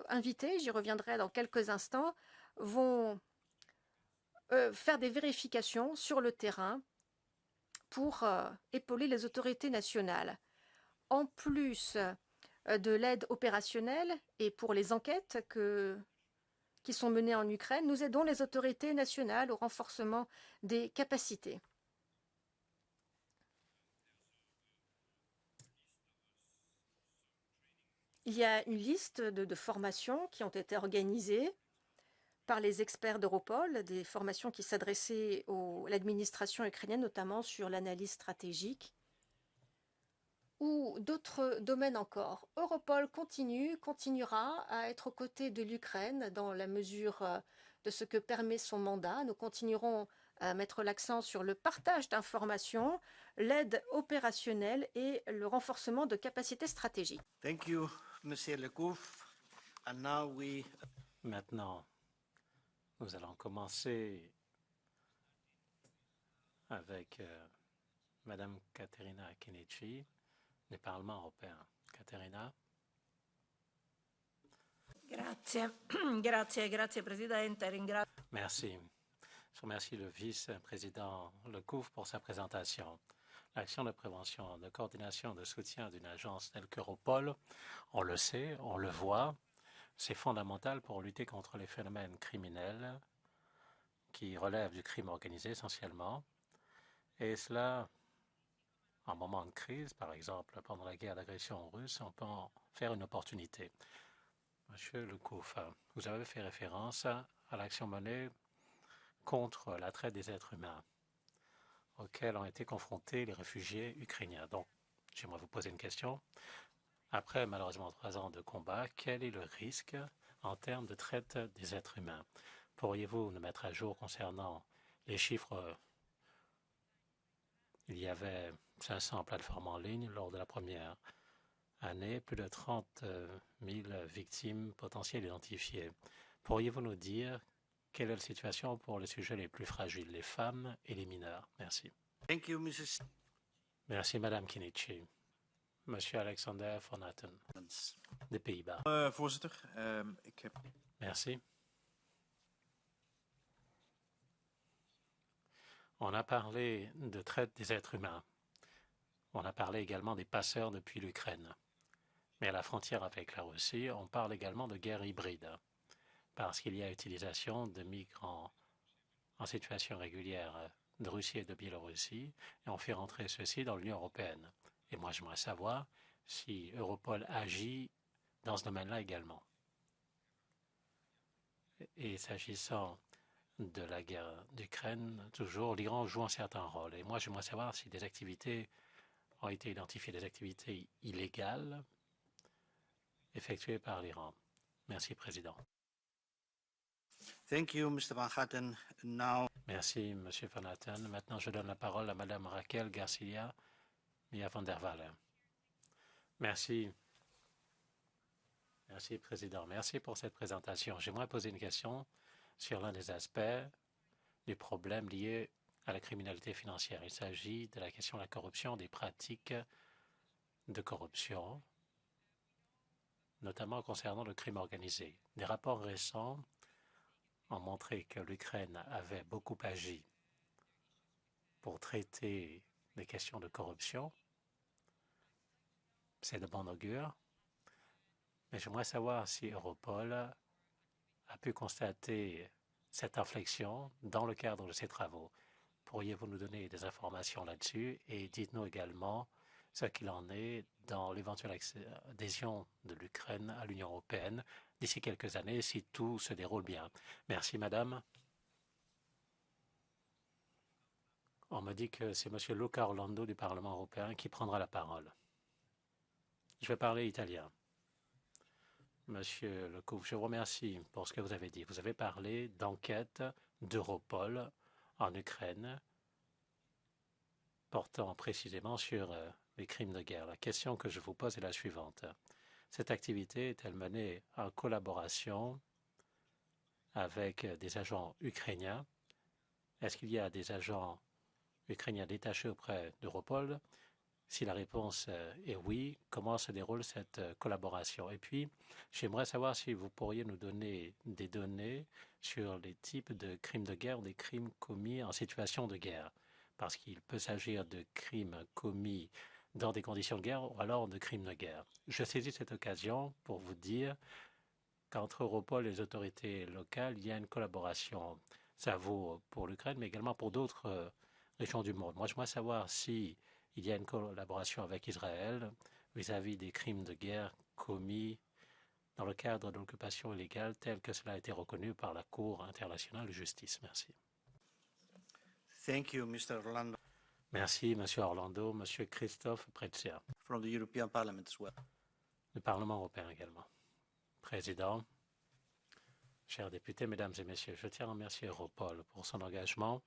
invités, j'y reviendrai dans quelques instants, vont faire des vérifications sur le terrain pour épauler les autorités nationales. En plus de l'aide opérationnelle et pour les enquêtes qui sont menées en Ukraine, nous aidons les autorités nationales au renforcement des capacités. Il y a une liste de formations qui ont été organisées par les experts d'Europol, des formations qui s'adressaient à l'administration ukrainienne, notamment sur l'analyse stratégique, ou d'autres domaines encore. Europol continuera à être aux côtés de l'Ukraine dans la mesure de ce que permet son mandat. Nous continuerons à mettre l'accent sur le partage d'informations, l'aide opérationnelle et le renforcement de capacités stratégiques.
Thank you, Monsieur Lecouf. And now we...
Maintenant, nous allons commencer avec Madame Caterina Kinichi du Parlement européen. Caterina.
Grazie Presidente.
Merci. Je remercie le vice-président Lecouf pour sa présentation. L'action de prévention, de coordination, de soutien d'une agence telle qu'Europol, on le sait, on le voit, c'est fondamental pour lutter contre les phénomènes criminels qui relèvent du crime organisé essentiellement. Et cela, en moment de crise, par exemple, pendant la guerre d'agression russe, on peut en faire une opportunité. Monsieur Lecouf, vous avez fait référence à l'action menée contre la traite des êtres humains auxquels ont été confrontés les réfugiés ukrainiens. Donc, j'aimerais vous poser une question. Après, malheureusement, 3 ans de combat, quel est le risque en termes de traite des êtres humains? Pourriez-vous nous mettre à jour concernant les chiffres? Il y avait 500 plateformes en ligne lors de la première année, plus de 30 000 victimes potentielles identifiées. Pourriez-vous nous dire quelle est la situation pour les sujets les plus fragiles, les femmes et les mineurs? Merci.
Thank you, Mrs.
Merci, Madame Kinichi. Monsieur Alexander von Hatten, des Pays-Bas.
Voorzitter, ik heb...
Merci. On a parlé de traite des êtres humains. On a parlé également des passeurs depuis l'Ukraine. Mais à la frontière avec la Russie, on parle également de guerre hybride, parce qu'il y a utilisation de migrants en situation régulière de Russie et de Biélorussie, et on fait rentrer ceux-ci dans l'Union européenne. Et moi, j'aimerais savoir si Europol agit dans ce domaine-là également. Et s'agissant de la guerre d'Ukraine, toujours, l'Iran joue un certain rôle. Et moi, j'aimerais savoir si des activités ont été identifiées, des activités illégales effectuées par l'Iran. Merci, Président.
Thank you, Mr. Van Hatten. Now...
Merci, Monsieur Van Hatten. Maintenant, je donne la parole à Madame Raquel Garcia Mia van der Wallen. Merci. Merci, Président. Merci pour cette présentation. J'aimerais poser une question sur l'un des aspects du problème lié à la criminalité financière. Il s'agit de la question de la corruption, des pratiques de corruption, notamment concernant le crime organisé. Des rapports récents ont montré que l'Ukraine avait beaucoup agi pour traiter des questions de corruption. C'est de bon augure. Mais j'aimerais savoir si Europol a pu constater cette inflexion dans le cadre de ses travaux. Pourriez-vous nous donner des informations là-dessus et dites-nous également ce qu'il en est dans l'éventuelle adhésion de l'Ukraine à l'Union européenne d'ici quelques années si tout se déroule bien. Merci, Madame. On me dit que c'est M. Luca Orlando du Parlement européen qui prendra la parole. Je vais parler italien. Monsieur Lecouf, je vous remercie pour ce que vous avez dit. Vous avez parlé d'enquête d'Europol en Ukraine portant précisément sur les crimes de guerre. La question que je vous pose est la suivante. Cette activité est-elle menée en collaboration avec des agents ukrainiens? Est-ce qu'il y a des agents ukrainiens détachés auprès d'Europol Si la réponse est oui, comment se déroule cette collaboration? Et puis, j'aimerais savoir si vous pourriez nous donner des données sur les types de crimes de guerre ou des crimes commis en situation de guerre. Parce qu'il peut s'agir de crimes commis dans des conditions de guerre ou alors de crimes de guerre. Je saisis cette occasion pour vous dire qu'entre Europol et les autorités locales, il y a une collaboration. Ça vaut pour l'Ukraine, mais également pour d'autres régions du monde. Moi, je voudrais savoir si il y a une collaboration avec Israël vis-à-vis des crimes de guerre commis dans le cadre de l'occupation illégale tel que cela a été reconnu par la Cour internationale de justice. Merci.
Thank you, Mr. Orlando.
Merci, Monsieur Orlando. Monsieur Christophe Prezia.
From the European Parliament as well.
Le Parlement européen également. Président, chers députés, mesdames et messieurs, je tiens à remercier Europol pour son engagement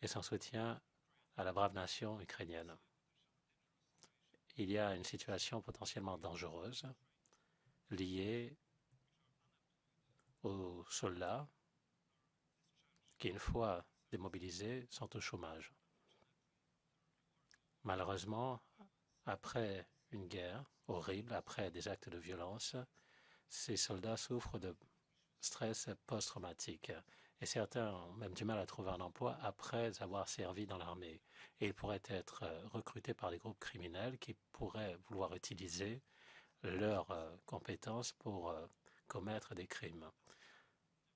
et son soutien à la brave nation ukrainienne. Il y a une situation potentiellement dangereuse liée aux soldats qui, une fois démobilisés, sont au chômage. Malheureusement, après une guerre horrible, après des actes de violence, ces soldats souffrent de stress post-traumatique. Et certains ont même du mal à trouver un emploi après avoir servi dans l'armée. Et ils pourraient être recrutés par des groupes criminels qui pourraient vouloir utiliser leurs compétences pour commettre des crimes.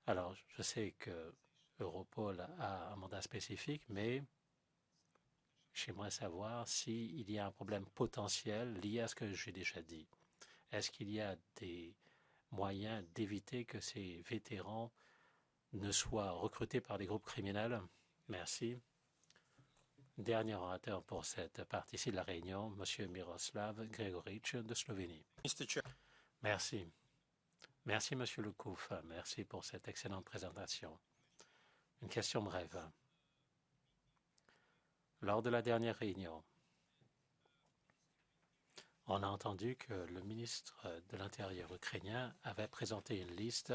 Alors, je sais que Europol a un mandat spécifique, mais j'aimerais savoir s'il y a un problème potentiel lié à ce que j'ai déjà dit. Est-ce qu'il y a des moyens d'éviter que ces vétérans ne soient recrutés par des groupes criminels? Merci. Dernier orateur pour cette partie-ci de la réunion, M. Miroslav Gregoric de Slovénie. Merci. Merci, M. Lecouf. Merci pour cette excellente présentation. Une question brève. Lors de la dernière réunion, on a entendu que le ministre de l'Intérieur ukrainien avait présenté une liste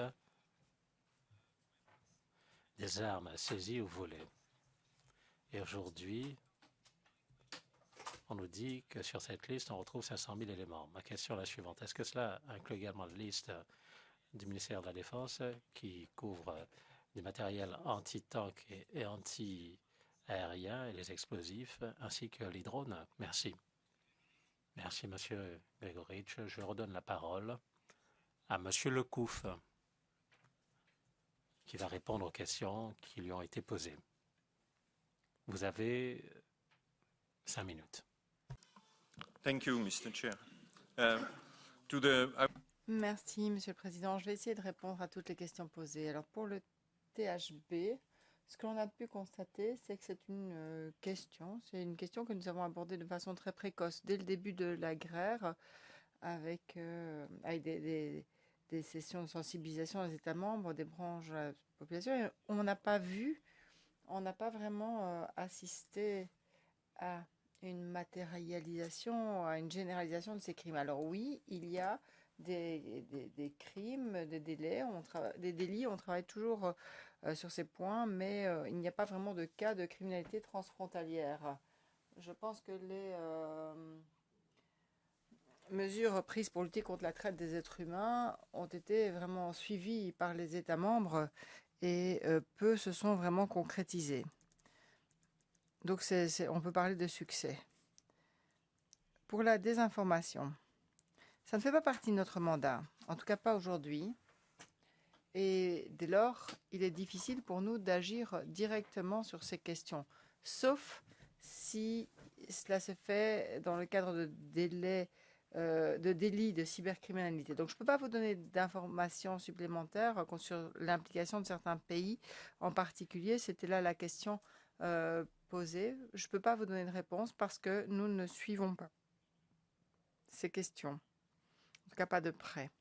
des armes saisies ou volées. Et aujourd'hui, on nous dit que sur cette liste, on retrouve 500 000 éléments. Ma question est la suivante. Est-ce que cela inclut également la liste du ministère de la Défense qui couvre des matériels anti-tank et anti-aériens et les explosifs, ainsi que les drones? Merci. Merci, Monsieur Gregoric. Je redonne la parole à Monsieur Lecouf, qui va répondre aux questions qui lui ont été posées. Vous avez 5 minutes.
Thank you, Mr. Chair.
Merci, Monsieur le Président. Je vais essayer de répondre à toutes les questions posées. Alors, pour le THB, ce que l'on a pu constater, c'est que c'est une question que nous avons abordée de façon très précoce, dès le début de la guerre, avec des sessions de sensibilisation des États membres, des branches de la population. Et on n'a pas vraiment assisté à une matérialisation, à une généralisation de ces crimes. Alors oui, il y a des crimes, des délits, on travaille toujours sur ces points, mais il n'y a pas vraiment de cas de criminalité transfrontalière. Je pense que les mesures prises pour lutter contre la traite des êtres humains ont été vraiment suivies par les États membres et peu se sont vraiment concrétisées. Donc on peut parler de succès. Pour la désinformation, ça ne fait pas partie de notre mandat, en tout cas pas aujourd'hui. Et dès lors, il est difficile pour nous d'agir directement sur ces questions, sauf si cela se fait dans le cadre de délits de cybercriminalité. Donc je ne peux pas vous donner d'informations supplémentaires sur l'implication de certains pays en particulier. C'était là la question posée. Je ne peux pas vous donner de réponse parce que nous ne suivons pas ces questions, en tout cas pas de près.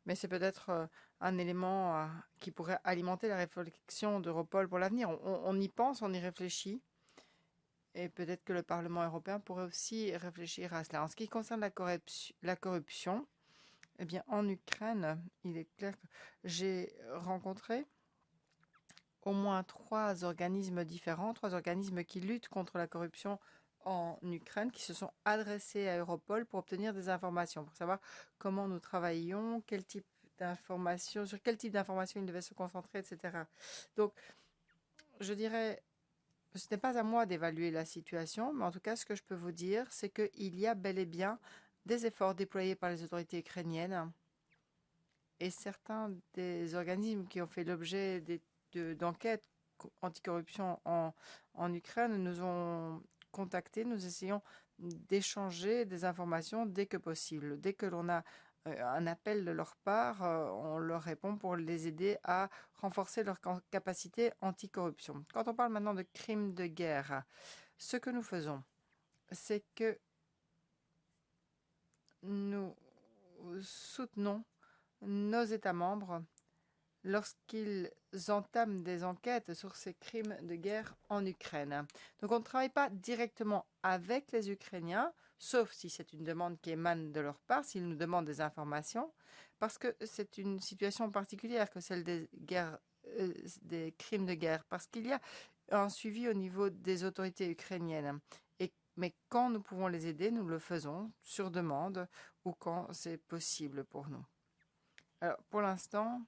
Mais c'est peut-être un élément qui pourrait alimenter la réflexion d'Europol pour l'avenir. On y pense, on y réfléchit. Et peut-être que le Parlement européen pourrait aussi réfléchir à cela. En ce qui concerne la corruption, eh bien, en Ukraine, il est clair que j'ai rencontré au moins 3 organismes différents, 3 organismes qui luttent contre la corruption en Ukraine qui se sont adressés à Europol pour obtenir des informations, pour savoir comment nous travaillions, quel type d'informations, sur quel type d'informations ils devaient se concentrer, etc. Donc, je dirais, ce n'est pas à moi d'évaluer la situation, mais en tout cas, ce que je peux vous dire, c'est qu'il y a bel et bien des efforts déployés par les autorités ukrainiennes et certains des organismes qui ont fait l'objet d'enquêtes anticorruption en Ukraine nous ont contactés. Nous essayons d'échanger des informations dès que possible. Dès que l'on a un appel de leur part, on leur répond pour les aider à renforcer leur capacité anticorruption. Quand on parle maintenant de crimes de guerre, ce que nous faisons, c'est que nous soutenons nos États membres lorsqu'ils entament des enquêtes sur ces crimes de guerre en Ukraine. Donc on ne travaille pas directement avec les Ukrainiens, sauf si c'est une demande qui émane de leur part, s'ils nous demandent des informations, parce que c'est une situation particulière que celle des crimes de guerre, parce qu'il y a un suivi au niveau des autorités ukrainiennes. Mais quand nous pouvons les aider, nous le faisons sur demande ou quand c'est possible pour nous. Alors, pour l'instant,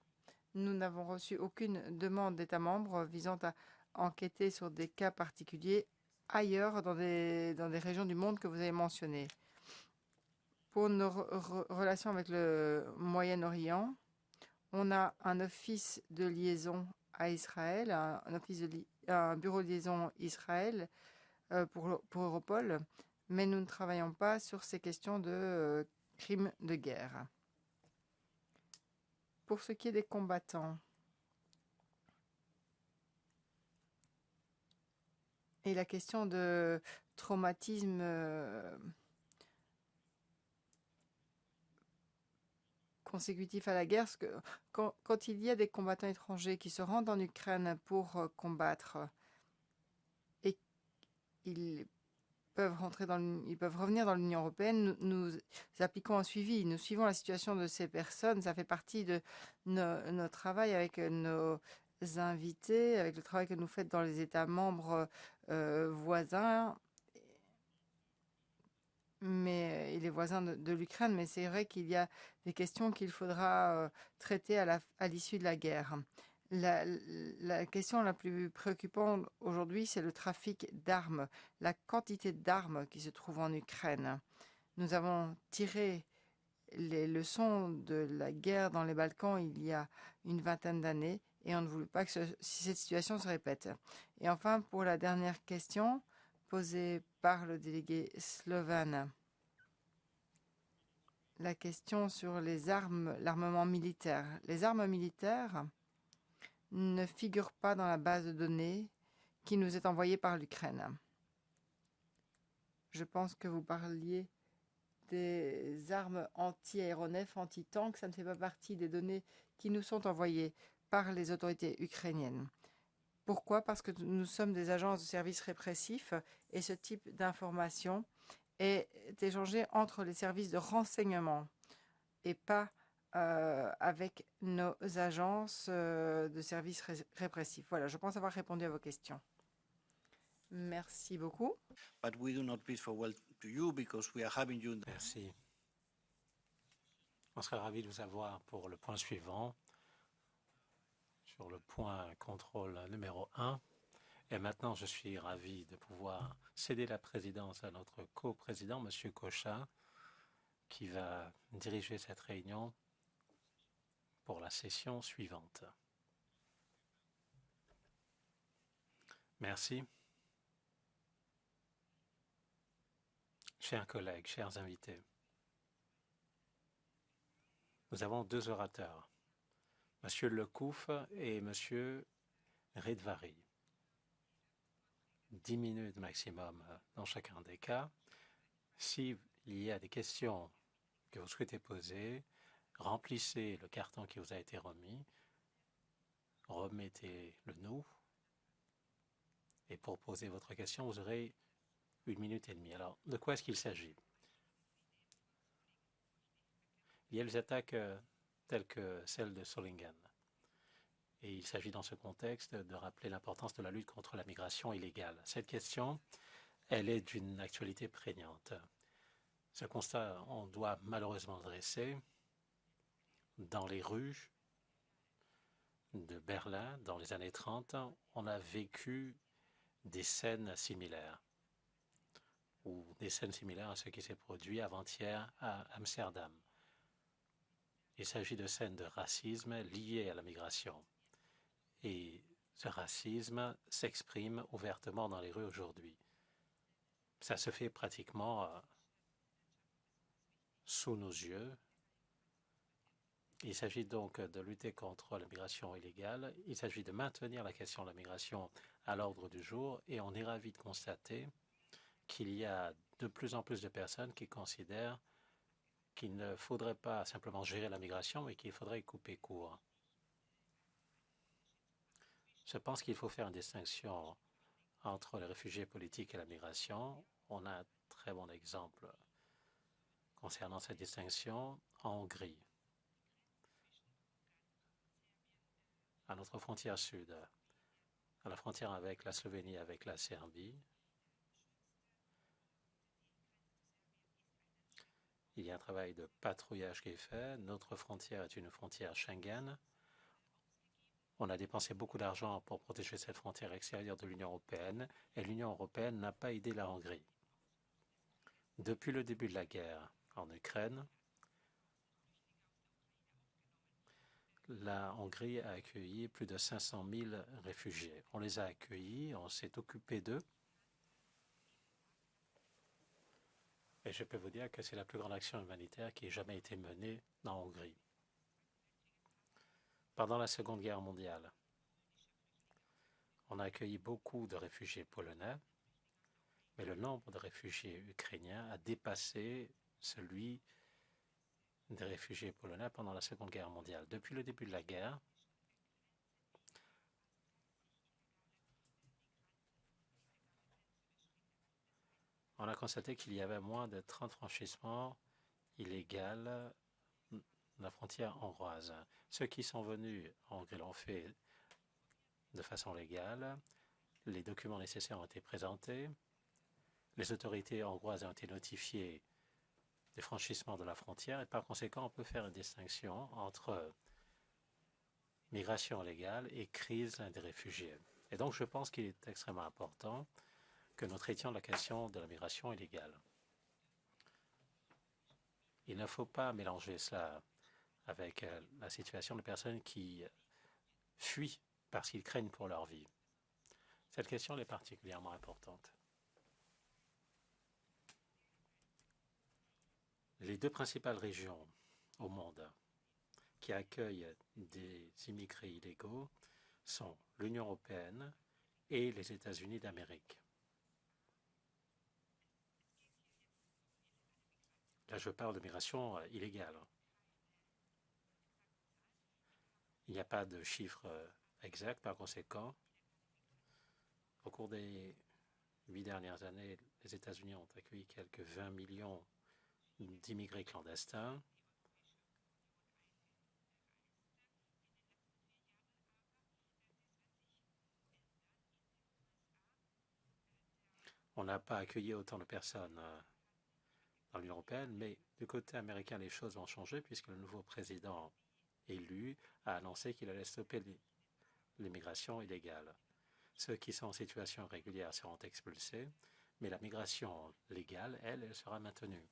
nous n'avons reçu aucune demande d'État membre visant à enquêter sur des cas particuliers ailleurs dans des régions du monde que vous avez mentionnées. Pour nos relations avec le Moyen-Orient, on a un office de liaison à Israël, un bureau de liaison Israël pour Europol, mais nous ne travaillons pas sur ces questions de crimes de guerre. Pour ce qui est des combattants et la question de traumatisme consécutif à la guerre, parce que quand il y a des combattants étrangers qui se rendent en Ukraine pour combattre et ils peuvent revenir dans l'Union européenne, nous appliquons un suivi, nous suivons la situation de ces personnes, ça fait partie de notre travail avec nos invités, avec le travail que nous faites dans les États membres voisins, et les voisins de l'Ukraine, mais c'est vrai qu'il y a des questions qu'il faudra traiter à l'issue de la guerre. La question la plus préoccupante aujourd'hui, c'est le trafic d'armes, la quantité d'armes qui se trouve en Ukraine. Nous avons tiré les leçons de la guerre dans les Balkans il y a une vingtaine d'années et on ne voulait pas que cette situation se répète. Et enfin, pour la dernière question posée par le délégué slovène, la question sur les armes, l'armement militaire. Les armes militaires ne figure pas dans la base de données qui nous est envoyée par l'Ukraine. Je pense que vous parliez des armes anti-aéronefs, anti-tanks. Ça ne fait pas partie des données qui nous sont envoyées par les autorités ukrainiennes. Pourquoi? Parce que nous sommes des agences de services répressifs et ce type d'information est échangé entre les services de renseignement et pas avec nos agences de services répressifs. Voilà, je pense avoir répondu à vos questions. Merci beaucoup.
But we do not bid farewell to you because we are having you.
Merci. On serait ravis de vous avoir pour le point suivant, sur le point contrôle numéro 1. Et maintenant, je suis ravi de pouvoir céder la présidence à notre coprésident, M. Cochin, qui va diriger cette réunion pour la session suivante. Merci. Chers collègues, chers invités, nous avons deux orateurs, M. Lecouf et M. Redvari. 10 minutes maximum dans chacun des cas. S'il y a des questions que vous souhaitez poser, remplissez le carton qui vous a été remis, remettez-le nous, et pour poser votre question, vous aurez 1 minute et demie. Alors, de quoi est-ce qu'il s'agit? Il y a les attaques telles que celle de Solingen. Et il s'agit dans ce contexte de rappeler l'importance de la lutte contre la migration illégale. Cette question, elle est d'une actualité prégnante. Ce constat, on doit malheureusement le dresser. Dans les rues de Berlin, dans les années 30, on a vécu des scènes similaires, ou des scènes similaires à ce qui s'est produit avant-hier à Amsterdam. Il s'agit de scènes de racisme liées à la migration. Et ce racisme s'exprime ouvertement dans les rues aujourd'hui. Ça se fait pratiquement sous nos yeux. Il s'agit donc de lutter contre la migration illégale. Il s'agit de maintenir la question de la migration à l'ordre du jour. Et on est ravi de constater qu'il y a de plus en plus de personnes qui considèrent qu'il ne faudrait pas simplement gérer la migration, mais qu'il faudrait y couper court. Je pense qu'il faut faire une distinction entre les réfugiés politiques et la migration. On a un très bon exemple concernant cette distinction en Hongrie. À notre frontière sud, à la frontière avec la Slovénie, avec la Serbie, il y a un travail de patrouillage qui est fait. Notre frontière est une frontière Schengen. On a dépensé beaucoup d'argent pour protéger cette frontière extérieure de l'Union européenne et l'Union européenne n'a pas aidé la Hongrie. Depuis le début de la guerre en Ukraine, la Hongrie a accueilli plus de 500 000 réfugiés. On les a accueillis, on s'est occupé d'eux. Et je peux vous dire que c'est la plus grande action humanitaire qui ait jamais été menée en Hongrie. Pendant la Seconde Guerre mondiale, on a accueilli beaucoup de réfugiés polonais, mais le nombre de réfugiés ukrainiens a dépassé celui des réfugiés polonais pendant la Seconde Guerre mondiale. Depuis le début de la guerre, on a constaté qu'il y avait moins de 30 franchissements illégaux de la frontière hongroise. Ceux qui sont venus en Hongrie l'ont fait de façon légale. Les documents nécessaires ont été présentés. Les autorités hongroises ont été notifiées des franchissements de la frontière et par conséquent, on peut faire une distinction entre migration légale et crise des réfugiés. Et donc, je pense qu'il est extrêmement important que nous traitions la question de la migration illégale. Il ne faut pas mélanger cela avec la situation de personnes qui fuient parce qu'ils craignent pour leur vie. Cette question est particulièrement importante. Les deux principales régions au monde qui accueillent des immigrés illégaux sont l'Union européenne et les États-Unis d'Amérique. Là, je parle de migration illégale. Il n'y a pas de chiffre exact, par conséquent. Au cours des 8 dernières années, les États-Unis ont accueilli quelques 20 millions d'immigrés clandestins. On n'a pas accueilli autant de personnes dans l'Union européenne, mais du côté américain, les choses vont changer puisque le nouveau président élu a annoncé qu'il allait stopper l'immigration illégale. Ceux qui sont en situation régulière seront expulsés, mais la migration légale, elle sera maintenue.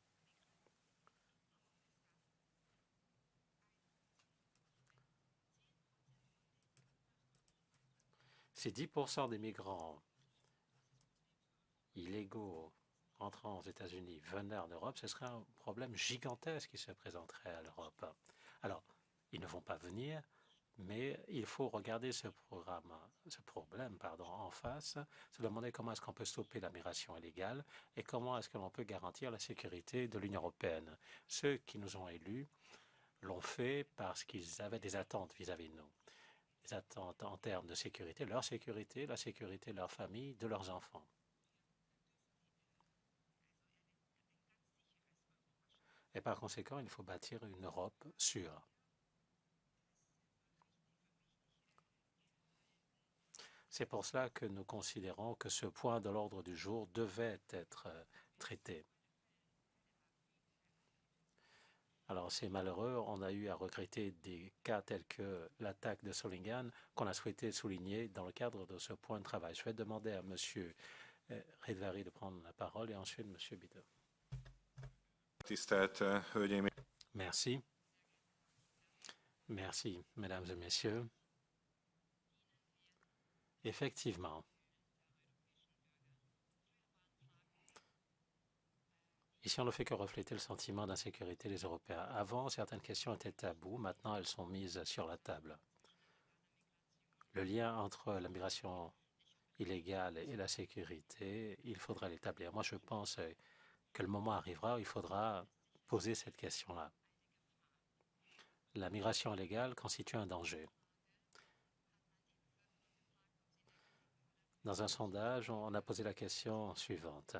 Si 10% des migrants illégaux entrant aux États-Unis venaient en Europe, ce serait un problème gigantesque qui se présenterait à l'Europe. Alors, ils ne vont pas venir, mais il faut regarder ce problème en face, se demander comment est-ce qu'on peut stopper la migration illégale et comment est-ce que l'on peut garantir la sécurité de l'Union européenne. Ceux qui nous ont élus l'ont fait parce qu'ils avaient des attentes vis-à-vis de nous. Des attentes en termes de sécurité, la sécurité de leur famille, de leurs enfants. Et par conséquent, il faut bâtir une Europe sûre. C'est pour cela que nous considérons que ce point de l'ordre du jour devait être traité. Alors c'est malheureux, on a eu à regretter des cas tels que l'attaque de Solingen qu'on a souhaité souligner dans le cadre de ce point de travail. Je vais demander à M. Redvari de prendre la parole et ensuite M. Bitter. Merci. Merci, mesdames et messieurs. Effectivement, ici on ne fait que refléter le sentiment d'insécurité des Européens. Avant, certaines questions étaient taboues, maintenant elles sont mises sur la table. Le lien entre la migration illégale et la sécurité, il faudra l'établir. Moi, je pense que le moment arrivera où il faudra poser cette question-là. La migration illégale constitue un danger. Dans un sondage, on a posé la question suivante.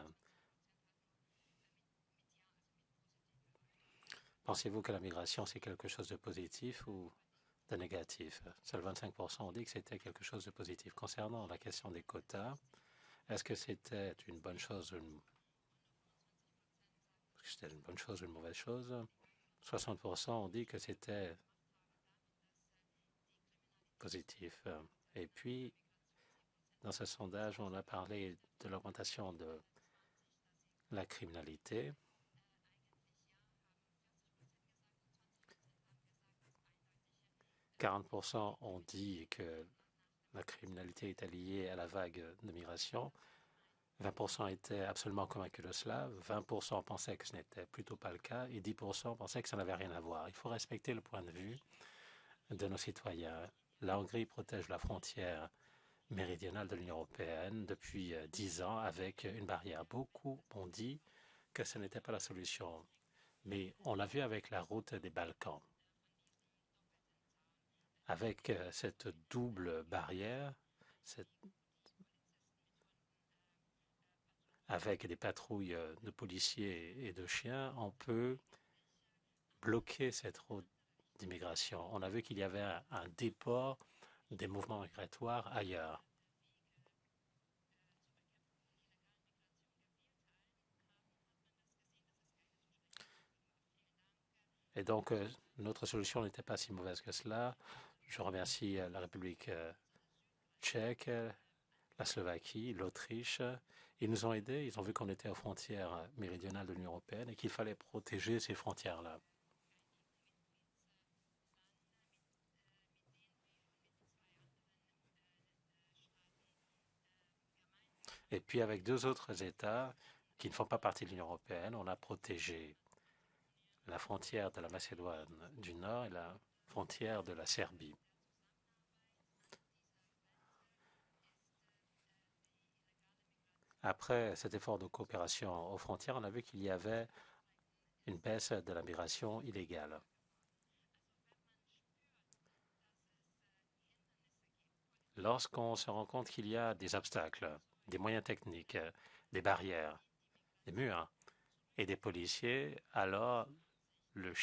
Pensez-vous que la migration, c'est quelque chose de positif ou de négatif? Seuls 25% ont dit que c'était quelque chose de positif. Concernant la question des quotas, est-ce que c'était une bonne chose ou une mauvaise chose? 60% ont dit que c'était positif. Et puis, dans ce sondage, on a parlé de l'augmentation de la criminalité. « 40% ont dit que la criminalité était liée à la vague de migration. 20% étaient absolument convaincus de cela. 20% pensaient que ce n'était plutôt pas le cas. Et 10% pensaient que ça n'avait rien à voir. Il faut respecter le point de vue de nos citoyens. La Hongrie protège la frontière méridionale de l'Union européenne depuis 10 ans avec une barrière. Beaucoup ont dit que ce n'était pas la solution. Mais on l'a vu avec la route des Balkans. Avec cette double barrière, avec des patrouilles de policiers et de chiens, on peut bloquer cette route d'immigration. On a vu qu'il y avait un déport des mouvements migratoires ailleurs. Et donc, notre solution n'était pas si mauvaise que cela. Je remercie la République tchèque, la Slovaquie, l'Autriche. Ils nous ont aidés. Ils ont vu qu'on était aux frontières méridionales de l'Union européenne et qu'il fallait protéger ces frontières-là. Et puis, avec deux autres États qui ne font pas partie de l'Union européenne, on a protégé la frontière de la Macédoine du Nord et la frontière de la Serbie. Après cet effort de coopération aux frontières, on a vu qu'il y avait une baisse de la migration illégale. Lorsqu'on se rend compte qu'il y a des obstacles, des moyens techniques, des barrières, des murs et des policiers, alors le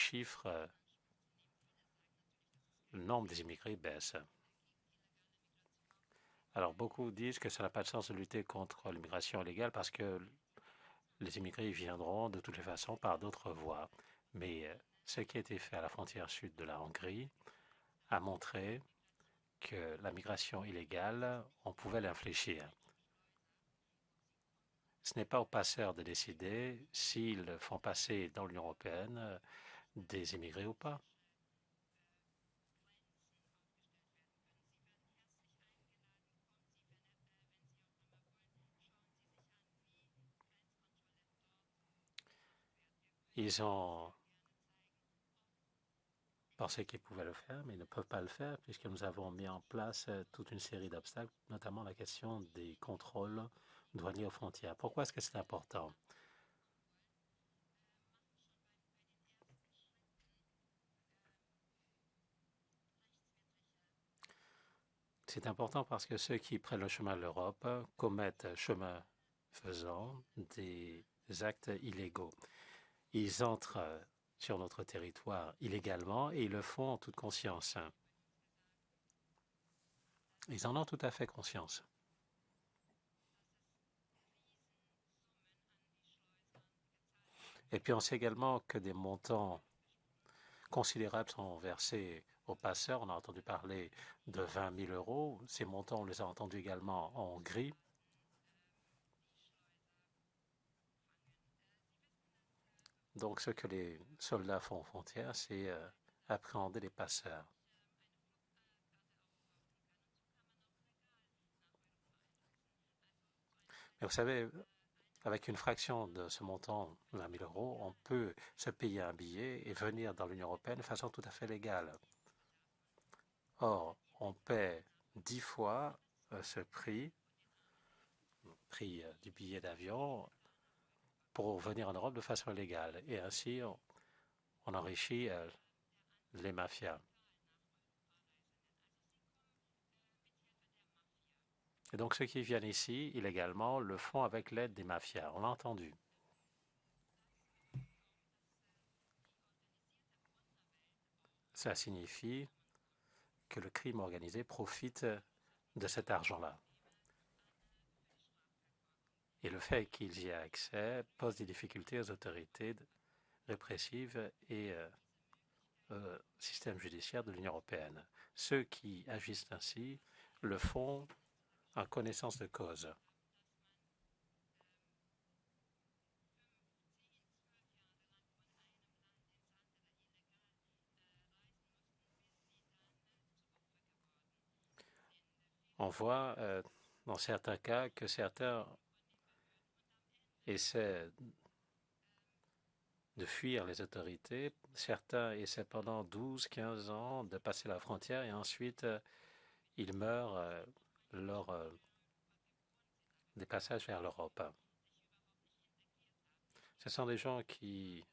nombre des immigrés baisse. Alors beaucoup disent que ça n'a pas de sens de lutter contre l'immigration illégale parce que les immigrés viendront de toutes les façons par d'autres voies. Mais ce qui a été fait à la frontière sud de la Hongrie a montré que la migration illégale, on pouvait l'infléchir. Ce n'est pas aux passeurs de décider s'ils font passer dans l'Union européenne des immigrés ou pas. Ils ont pensé qu'ils pouvaient le faire, mais ils ne peuvent pas le faire puisque nous avons mis en place toute une série d'obstacles, notamment la question des contrôles douaniers aux frontières. Pourquoi est-ce que c'est important? C'est important parce que ceux qui prennent le chemin de l'Europe commettent, chemin faisant, des actes illégaux. Ils entrent sur notre territoire illégalement et ils le font en toute conscience. Ils en ont tout à fait conscience. Et puis on sait également que des montants considérables sont versés aux passeurs. On a entendu parler de 20 000 euros. Ces montants, on les a entendus également en Hongrie. Donc ce que les soldats font aux frontières, c'est appréhender les passeurs. Mais vous savez, avec une fraction de ce montant, 20 000 euros, on peut se payer un billet et venir dans l'Union européenne de façon tout à fait légale. Or, on paie 10 fois ce prix, du billet d'avion, pour venir en Europe de façon légale. Et ainsi, on enrichit les mafias. Et donc, ceux qui viennent ici illégalement le font avec l'aide des mafias. On l'a entendu. Ça signifie que le crime organisé profite de cet argent-là. Et le fait qu'ils y aient accès pose des difficultés aux autorités répressives et au système judiciaire de l'Union européenne. Ceux qui agissent ainsi le font en connaissance de cause. On voit dans certains cas que certains essaient de fuir les autorités. Certains essaient pendant 12, 15 ans de passer la frontière et ensuite ils meurent lors des passages vers l'Europe. Ce sont des gens qui,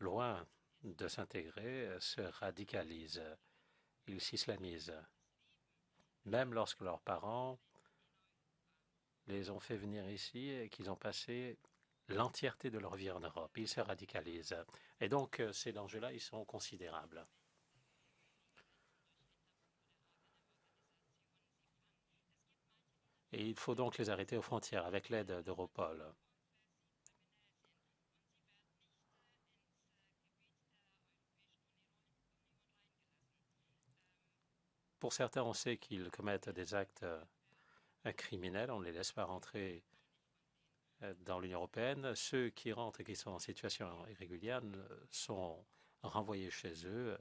loin de s'intégrer, se radicalisent. Ils s'islamisent. Même lorsque leurs parents les ont fait venir ici et qu'ils ont passé l'entièreté de leur vie en Europe, ils se radicalisent. Et donc, ces dangers-là, ils sont considérables. Et il faut donc les arrêter aux frontières avec l'aide d'Europol. Pour certains, on sait qu'ils commettent des actes criminels. On ne les laisse pas rentrer dans l'Union européenne. Ceux qui rentrent et qui sont en situation irrégulière sont renvoyés chez eux,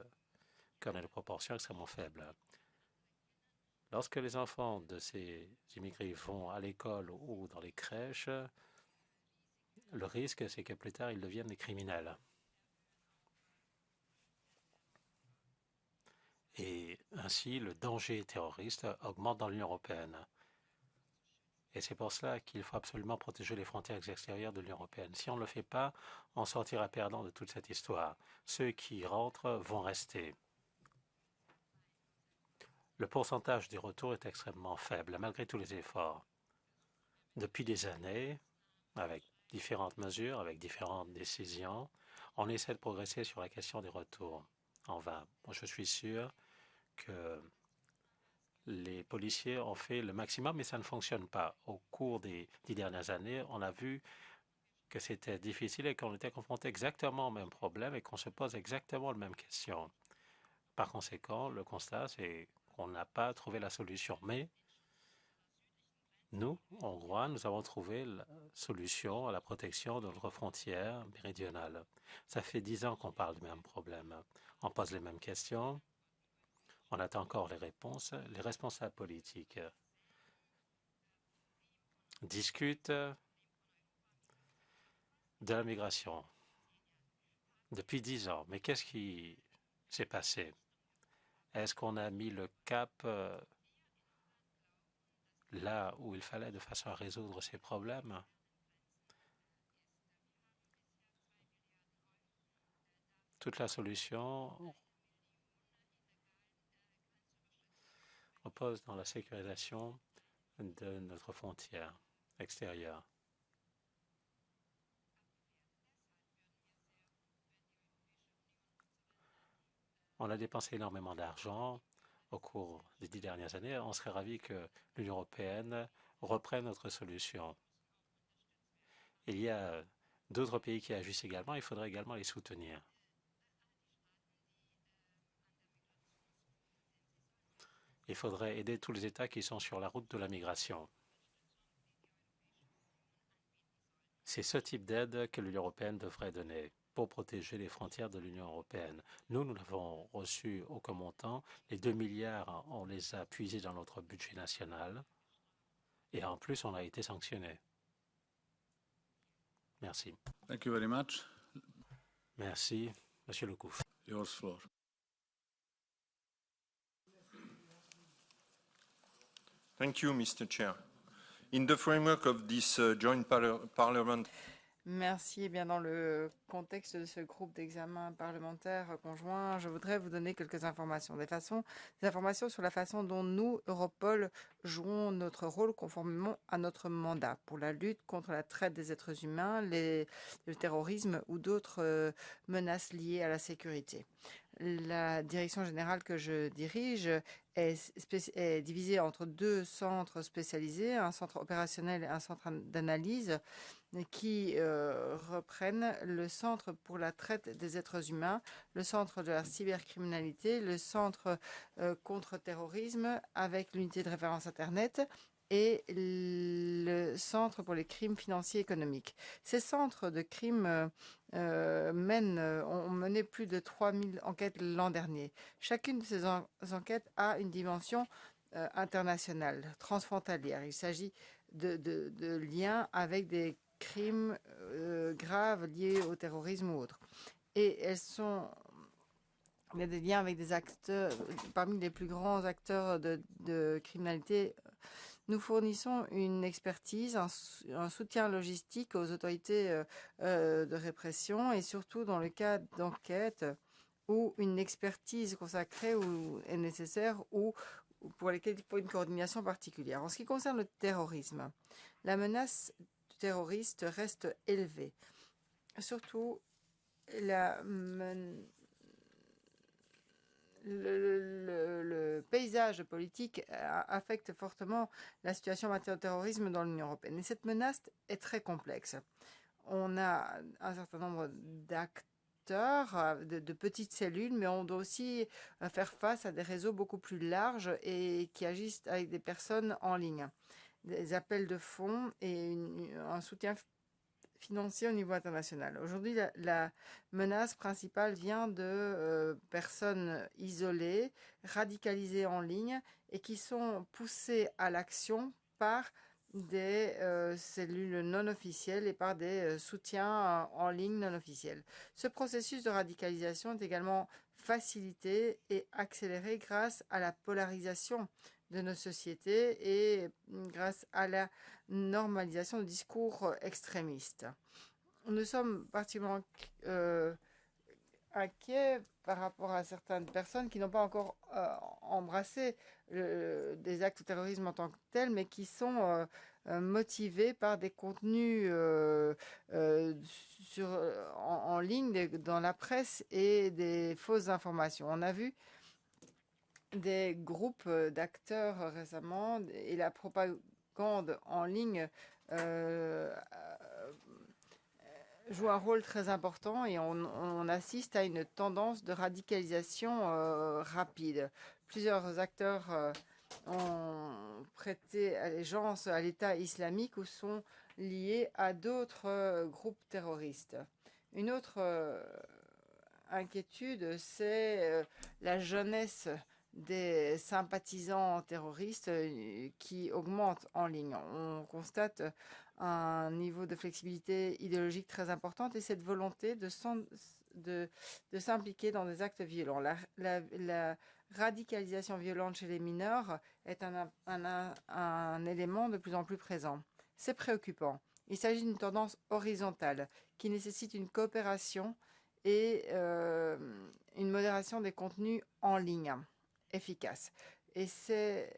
quand les proportions extrêmement faibles. Lorsque les enfants de ces immigrés vont à l'école ou dans les crèches, le risque, c'est que plus tard, ils deviennent des criminels. Et ainsi, le danger terroriste augmente dans l'Union européenne. Et c'est pour cela qu'il faut absolument protéger les frontières extérieures de l'Union européenne. Si on ne le fait pas, on sortira perdant de toute cette histoire. Ceux qui rentrent vont rester. Le pourcentage des retours est extrêmement faible, malgré tous les efforts. Depuis des années, avec différentes mesures, avec différentes décisions, on essaie de progresser sur la question des retours. En vain. Moi, je suis sûr que les policiers ont fait le maximum, mais ça ne fonctionne pas. Au cours des 10 dernières années, on a vu que c'était difficile et qu'on était confronté exactement au même problème et qu'on se pose exactement les mêmes questions. Par conséquent, le constat, c'est qu'on n'a pas trouvé la solution. Mais nous, Hongrois, nous avons trouvé la solution à la protection de notre frontière méridionale. Ça fait 10 ans qu'on parle du même problème. On pose les mêmes questions. On attend encore les réponses. Les responsables politiques discutent de la migration depuis 10 ans. Mais qu'est-ce qui s'est passé? Est-ce qu'on a mis le cap là où il fallait de façon à résoudre ces problèmes? Toute la solution repose dans la sécurisation de notre frontière extérieure. On a dépensé énormément d'argent au cours des 10 dernières années, on serait ravi que l'Union européenne reprenne notre solution. Il y a d'autres pays qui agissent également, il faudrait également les soutenir. Il faudrait aider tous les États qui sont sur la route de la migration. C'est ce type d'aide que l'Union européenne devrait donner pour protéger les frontières de l'Union européenne. Nous l'avons reçu aucun montant. Les 2 milliards, on les a puisés dans notre budget national. Et en plus, on a été sanctionné. Merci.
Thank you very much.
Merci, Monsieur Lecouf.
Yours floor.
Thank you, Mr. Chair. In the framework of this joint parliament,
Merci. Eh bien, dans le contexte de ce groupe d'examen parlementaire conjoint, je voudrais vous donner quelques informations. Des informations sur la façon dont nous, Europol, jouons notre rôle conformément à notre mandat pour la lutte contre la traite des êtres humains, le terrorisme ou d'autres menaces liées à la sécurité. La direction générale que je dirige est divisée entre 2 centres spécialisés, un centre opérationnel et un centre d'analyse qui reprennent le centre pour la traite des êtres humains, le centre de la cybercriminalité, le centre contre-terrorisme avec l'unité de référence Internet et le centre pour les crimes financiers et économiques. Ces centres de crimes ont mené plus de 3000 enquêtes l'an dernier. Chacune de ces enquêtes a une dimension internationale, transfrontalière. Il s'agit de liens avec des crimes graves liés au terrorisme ou autres. Et il y a des liens avec des acteurs, parmi les plus grands acteurs de criminalité. Nous fournissons une expertise, un soutien logistique aux autorités de répression et surtout dans le cas d'enquête où une expertise consacrée est nécessaire ou pour lesquelles il faut une coordination particulière. En ce qui concerne le terrorisme, la menace terroriste reste élevée. Surtout, le paysage politique affecte fortement la situation en matière de terrorisme dans l'Union européenne. Et cette menace est très complexe. On a un certain nombre d'acteurs, de petites cellules, mais on doit aussi faire face à des réseaux beaucoup plus larges et qui agissent avec des personnes en ligne. Des appels de fonds et un soutien financier au niveau international. Aujourd'hui, la menace principale vient de personnes isolées, radicalisées en ligne et qui sont poussées à l'action par des cellules non officielles et par des soutiens en ligne non officiels. Ce processus de radicalisation est également facilité et accéléré grâce à la polarisation de nos sociétés et grâce à la normalisation de discours extrémistes. Nous sommes particulièrement inquiets par rapport à certaines personnes qui n'ont pas encore embrassé des actes de terrorisme en tant que tels, mais qui sont motivés par des contenus en ligne, dans la presse et des fausses informations. On a vu des groupes d'acteurs récemment et la propagande en ligne joue un rôle très important et on assiste à une tendance de radicalisation rapide. Plusieurs acteurs ont prêté allégeance à l'État islamique ou sont liés à d'autres groupes terroristes. Une autre inquiétude, c'est la jeunesse des sympathisants terroristes qui augmentent en ligne. On constate un niveau de flexibilité idéologique très importante et cette volonté de s'impliquer dans des actes violents. La radicalisation violente chez les mineurs est un élément de plus en plus présent. C'est préoccupant. Il s'agit d'une tendance horizontale qui nécessite une coopération et une modération des contenus en ligne efficace. Et c'est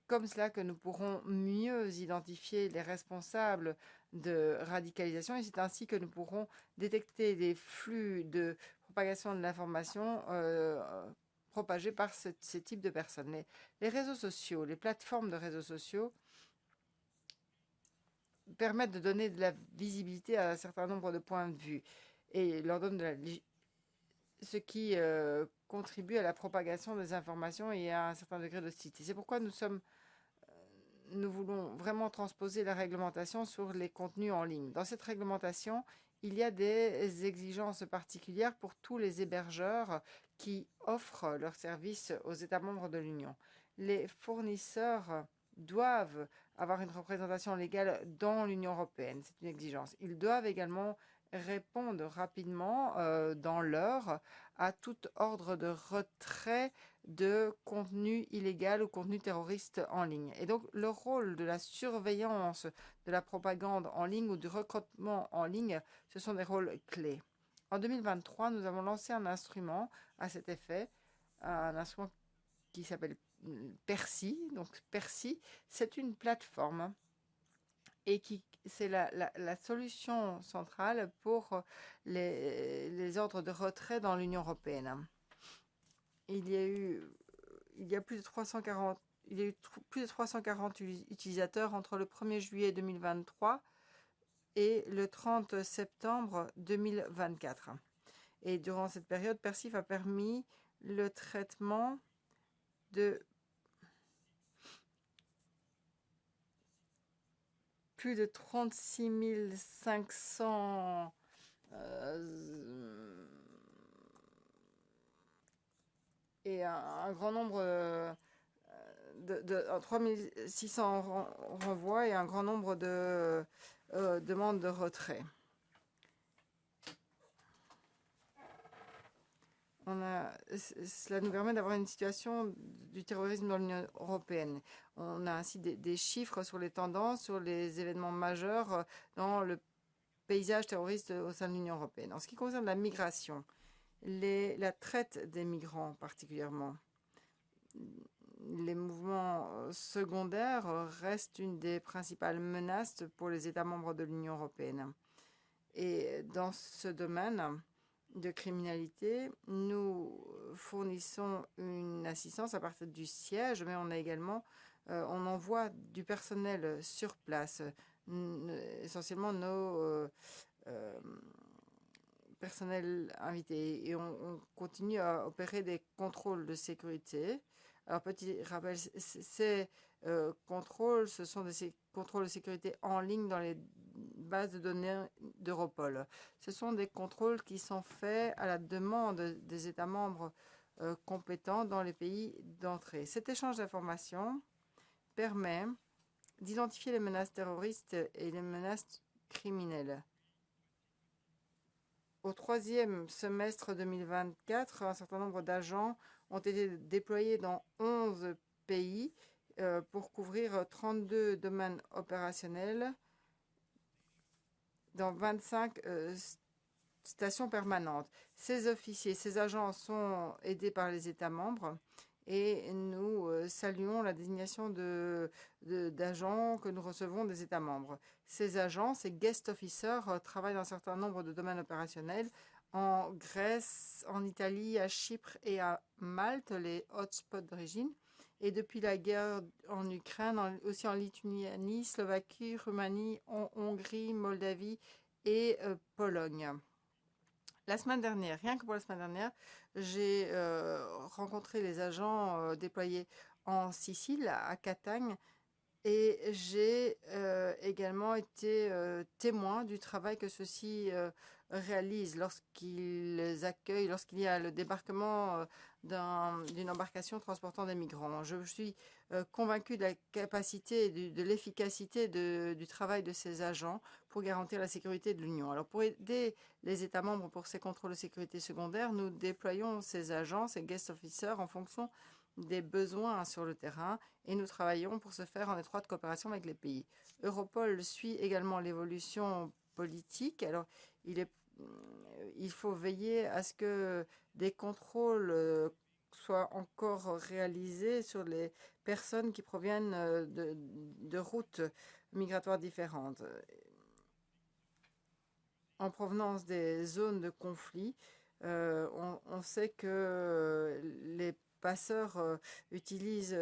comme cela que nous pourrons mieux identifier les responsables de radicalisation et c'est ainsi que nous pourrons détecter les flux de propagation de l'information propagés par ces types de personnes. Les réseaux sociaux, les plateformes de réseaux sociaux permettent de donner de la visibilité à un certain nombre de points de vue et leur donnent ce qui contribue à la propagation des informations et à un certain degré d'hostilité. C'est pourquoi nous voulons vraiment transposer la réglementation sur les contenus en ligne. Dans cette réglementation, il y a des exigences particulières pour tous les hébergeurs qui offrent leurs services aux États membres de l'Union. Les fournisseurs doivent avoir une représentation légale dans l'Union européenne. C'est une exigence. Ils doivent également répondre rapidement dans l'heure à tout ordre de retrait de contenu illégal ou contenu terroriste en ligne. Et donc, le rôle de la surveillance de la propagande en ligne ou du recrutement en ligne, ce sont des rôles clés. En 2023, nous avons lancé un instrument à cet effet, un instrument qui s'appelle Percy. Donc, Percy, c'est une plateforme et c'est la solution centrale pour les ordres de retrait dans l'Union européenne. Il y a eu plus de 340 utilisateurs entre le 1er juillet 2023 et le 30 septembre 2024. Et durant cette période, Persif a permis le traitement de plus de 36 500 et un grand nombre de 3600 renvois et un grand nombre de demandes de retrait. Cela nous permet d'avoir une situation du terrorisme dans l'Union européenne. On a ainsi des chiffres sur les tendances, sur les événements majeurs dans le paysage terroriste au sein de l'Union européenne. En ce qui concerne la migration, la traite des migrants particulièrement, les mouvements secondaires restent une des principales menaces pour les États membres de l'Union européenne. Et dans ce domaine de criminalité, nous fournissons une assistance à partir du siège, mais on envoie du personnel sur place, essentiellement nos personnels invités, et on continue à opérer des contrôles de sécurité. Alors, petit rappel, ces contrôles, ce sont des contrôles de sécurité en ligne dans les bases de données d'Europol. Ce sont des contrôles qui sont faits à la demande des États membres compétents dans les pays d'entrée. Cet échange d'informations permet d'identifier les menaces terroristes et les menaces criminelles. Au troisième semestre 2024, un certain nombre d'agents ont été déployés dans 11 pays pour couvrir 32 domaines opérationnels dans 25 stations permanentes. Ces officiers, ces agents sont aidés par les États membres et nous saluons la désignation d'agents que nous recevons des États membres. Ces agents, ces guest officers, travaillent dans un certain nombre de domaines opérationnels en Grèce, en Italie, à Chypre et à Malte, les hotspots d'origine. Et depuis la guerre en Ukraine, aussi en Lituanie, Slovaquie, Roumanie, Hongrie, Moldavie et Pologne. La semaine dernière, rien que pour la semaine dernière, j'ai rencontré les agents déployés en Sicile, à Catagne, et j'ai également été témoin du travail que ceux-ci réalisent lorsqu'ils accueillent, lorsqu'il y a le débarquement d'une embarcation transportant des migrants. Je suis convaincu de la capacité et de l'efficacité du travail de ces agents pour garantir la sécurité de l'Union. Alors, pour aider les États membres pour ces contrôles de sécurité secondaire, nous déployons ces agents, ces guest officers, en fonction des besoins sur le terrain, et nous travaillons pour ce faire en étroite coopération avec les pays. Europol suit également l'évolution politique. Alors, il faut veiller à ce que des contrôles soient encore réalisés sur les personnes qui proviennent de routes migratoires différentes. En provenance des zones de conflit, On sait que les passeurs utilisent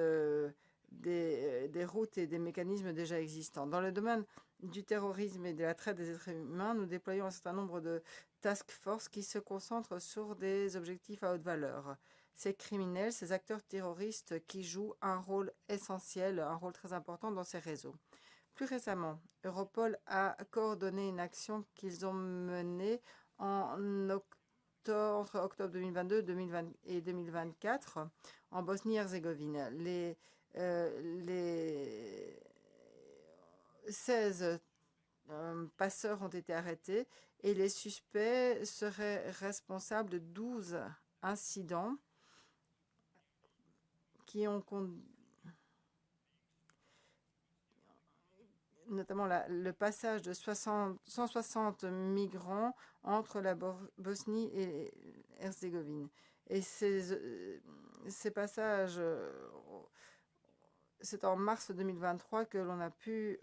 des routes et des mécanismes déjà existants. Dans le domaine du terrorisme et de la traite des êtres humains, nous déployons un certain nombre de task force qui se concentrent sur des objectifs à haute valeur. Ces criminels, ces acteurs terroristes qui jouent un rôle essentiel, un rôle très important dans ces réseaux. Plus récemment, Europol a coordonné une action qu'ils ont menée entre octobre 2022 et 2024 en Bosnie-Herzégovine. Les 16 passeurs ont été arrêtés et les suspects seraient responsables de 12 incidents qui ont conduit notamment le passage de 160 migrants entre la Bosnie et Herzégovine. Et ces passages, c'est en mars 2023 que l'on a pu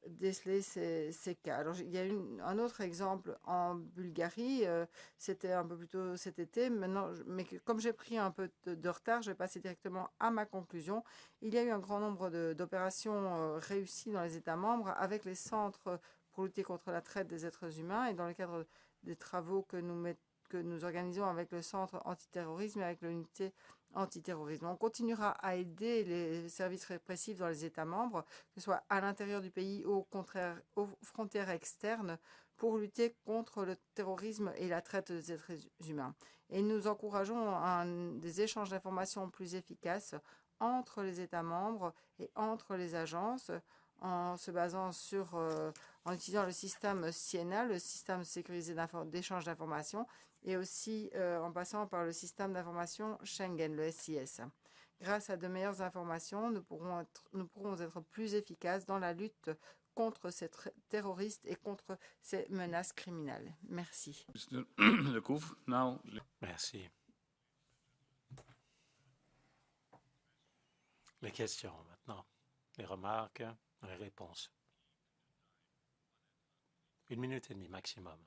déceler ces cas. Alors, il y a un autre exemple en Bulgarie, c'était un peu plus tôt cet été. Maintenant, mais comme j'ai pris un peu de retard, je vais passer directement à ma conclusion. Il y a eu un grand nombre d'opérations réussies dans les États membres avec les centres pour lutter contre la traite des êtres humains et dans le cadre des travaux que nous organisons avec le centre antiterrorisme et avec l'unité antiterrorisme. On continuera à aider les services répressifs dans les États membres, que ce soit à l'intérieur du pays ou au contraire aux frontières externes, pour lutter contre le terrorisme et la traite des êtres humains. Et nous encourageons des échanges d'informations plus efficaces entre les États membres et entre les agences en se basant en utilisant le système SIENA, le système sécurisé d'échange d'informations, et aussi en passant par le système d'information Schengen, le SIS. Grâce à de meilleures informations, nous pourrons être plus efficaces dans la lutte contre ces terroristes et contre ces menaces criminelles. Merci.
Merci. Les questions maintenant, les remarques, les réponses. 1 minute et demie maximum.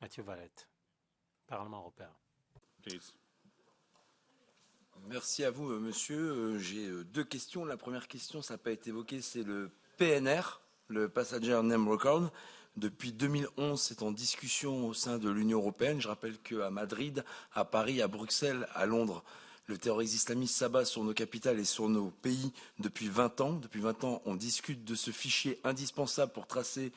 Mathieu Valette, Parlement européen.
Please.
Merci à vous, monsieur. J'ai 2 questions. La première question, ça n'a pas été évoqué, c'est le PNR, le Passenger Name Record. Depuis 2011, c'est en discussion au sein de l'Union européenne. Je rappelle qu'à Madrid, à Paris, à Bruxelles, à Londres, le terrorisme islamiste s'abat sur nos capitales et sur nos pays depuis 20 ans. Depuis 20 ans, on discute de ce fichier indispensable pour tracer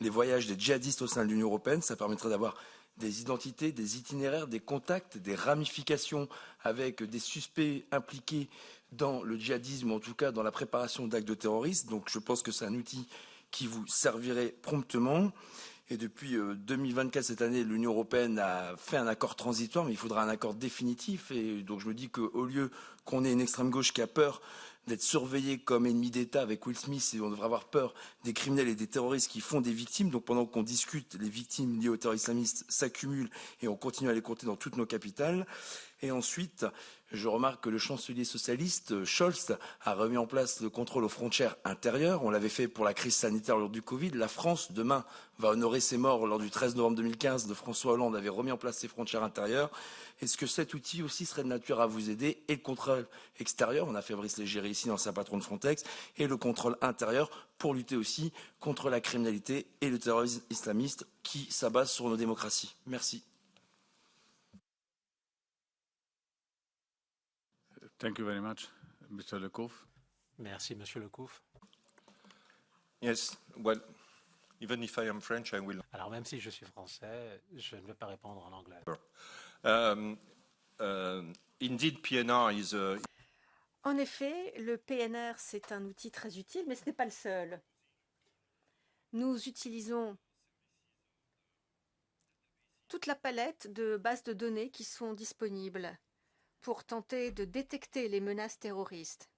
les voyages des djihadistes au sein de l'Union européenne. Ça permettrait d'avoir des identités, des itinéraires, des contacts, des ramifications avec des suspects impliqués dans le djihadisme, ou en tout cas dans la préparation d'actes de terrorisme. Donc je pense que c'est un outil qui vous servirait promptement. Et depuis 2024, cette année, l'Union européenne a fait un accord transitoire, mais il faudra un accord définitif. Et donc je me dis qu'au lieu qu'on ait une extrême gauche qui a peur d'être surveillé comme ennemi d'État avec Will Smith, et on devrait avoir peur des criminels et des terroristes qui font des victimes. Donc pendant qu'on discute, les victimes liées au terrorisme islamiste s'accumulent et on continue à les compter dans toutes nos capitales. Et ensuite, je remarque que le chancelier socialiste, Scholz, a remis en place le contrôle aux frontières intérieures. On l'avait fait pour la crise sanitaire lors du Covid. La France, demain, va honorer ses morts lors du 13 novembre 2015. De François Hollande avait remis en place ses frontières intérieures. Est-ce que cet outil aussi serait de nature à vous aider? Et le contrôle extérieur, on a Fabrice Légéry ici, l'ancien patron de Frontex, et le contrôle intérieur pour lutter aussi contre la criminalité et le terrorisme islamiste qui s'abat sur nos démocraties. Merci.
Thank you very much, Mr. Lecouf.
Merci, Monsieur Lecouf.
Yes, well, even if I am French, I will.
Alors, même si je suis français, je ne vais pas répondre en anglais.
Indeed, PNR is a...
En effet, le PNR, c'est un outil très utile, mais ce n'est pas le seul. Nous utilisons toute la palette de bases de données qui sont disponibles pour tenter de détecter les menaces terroristes.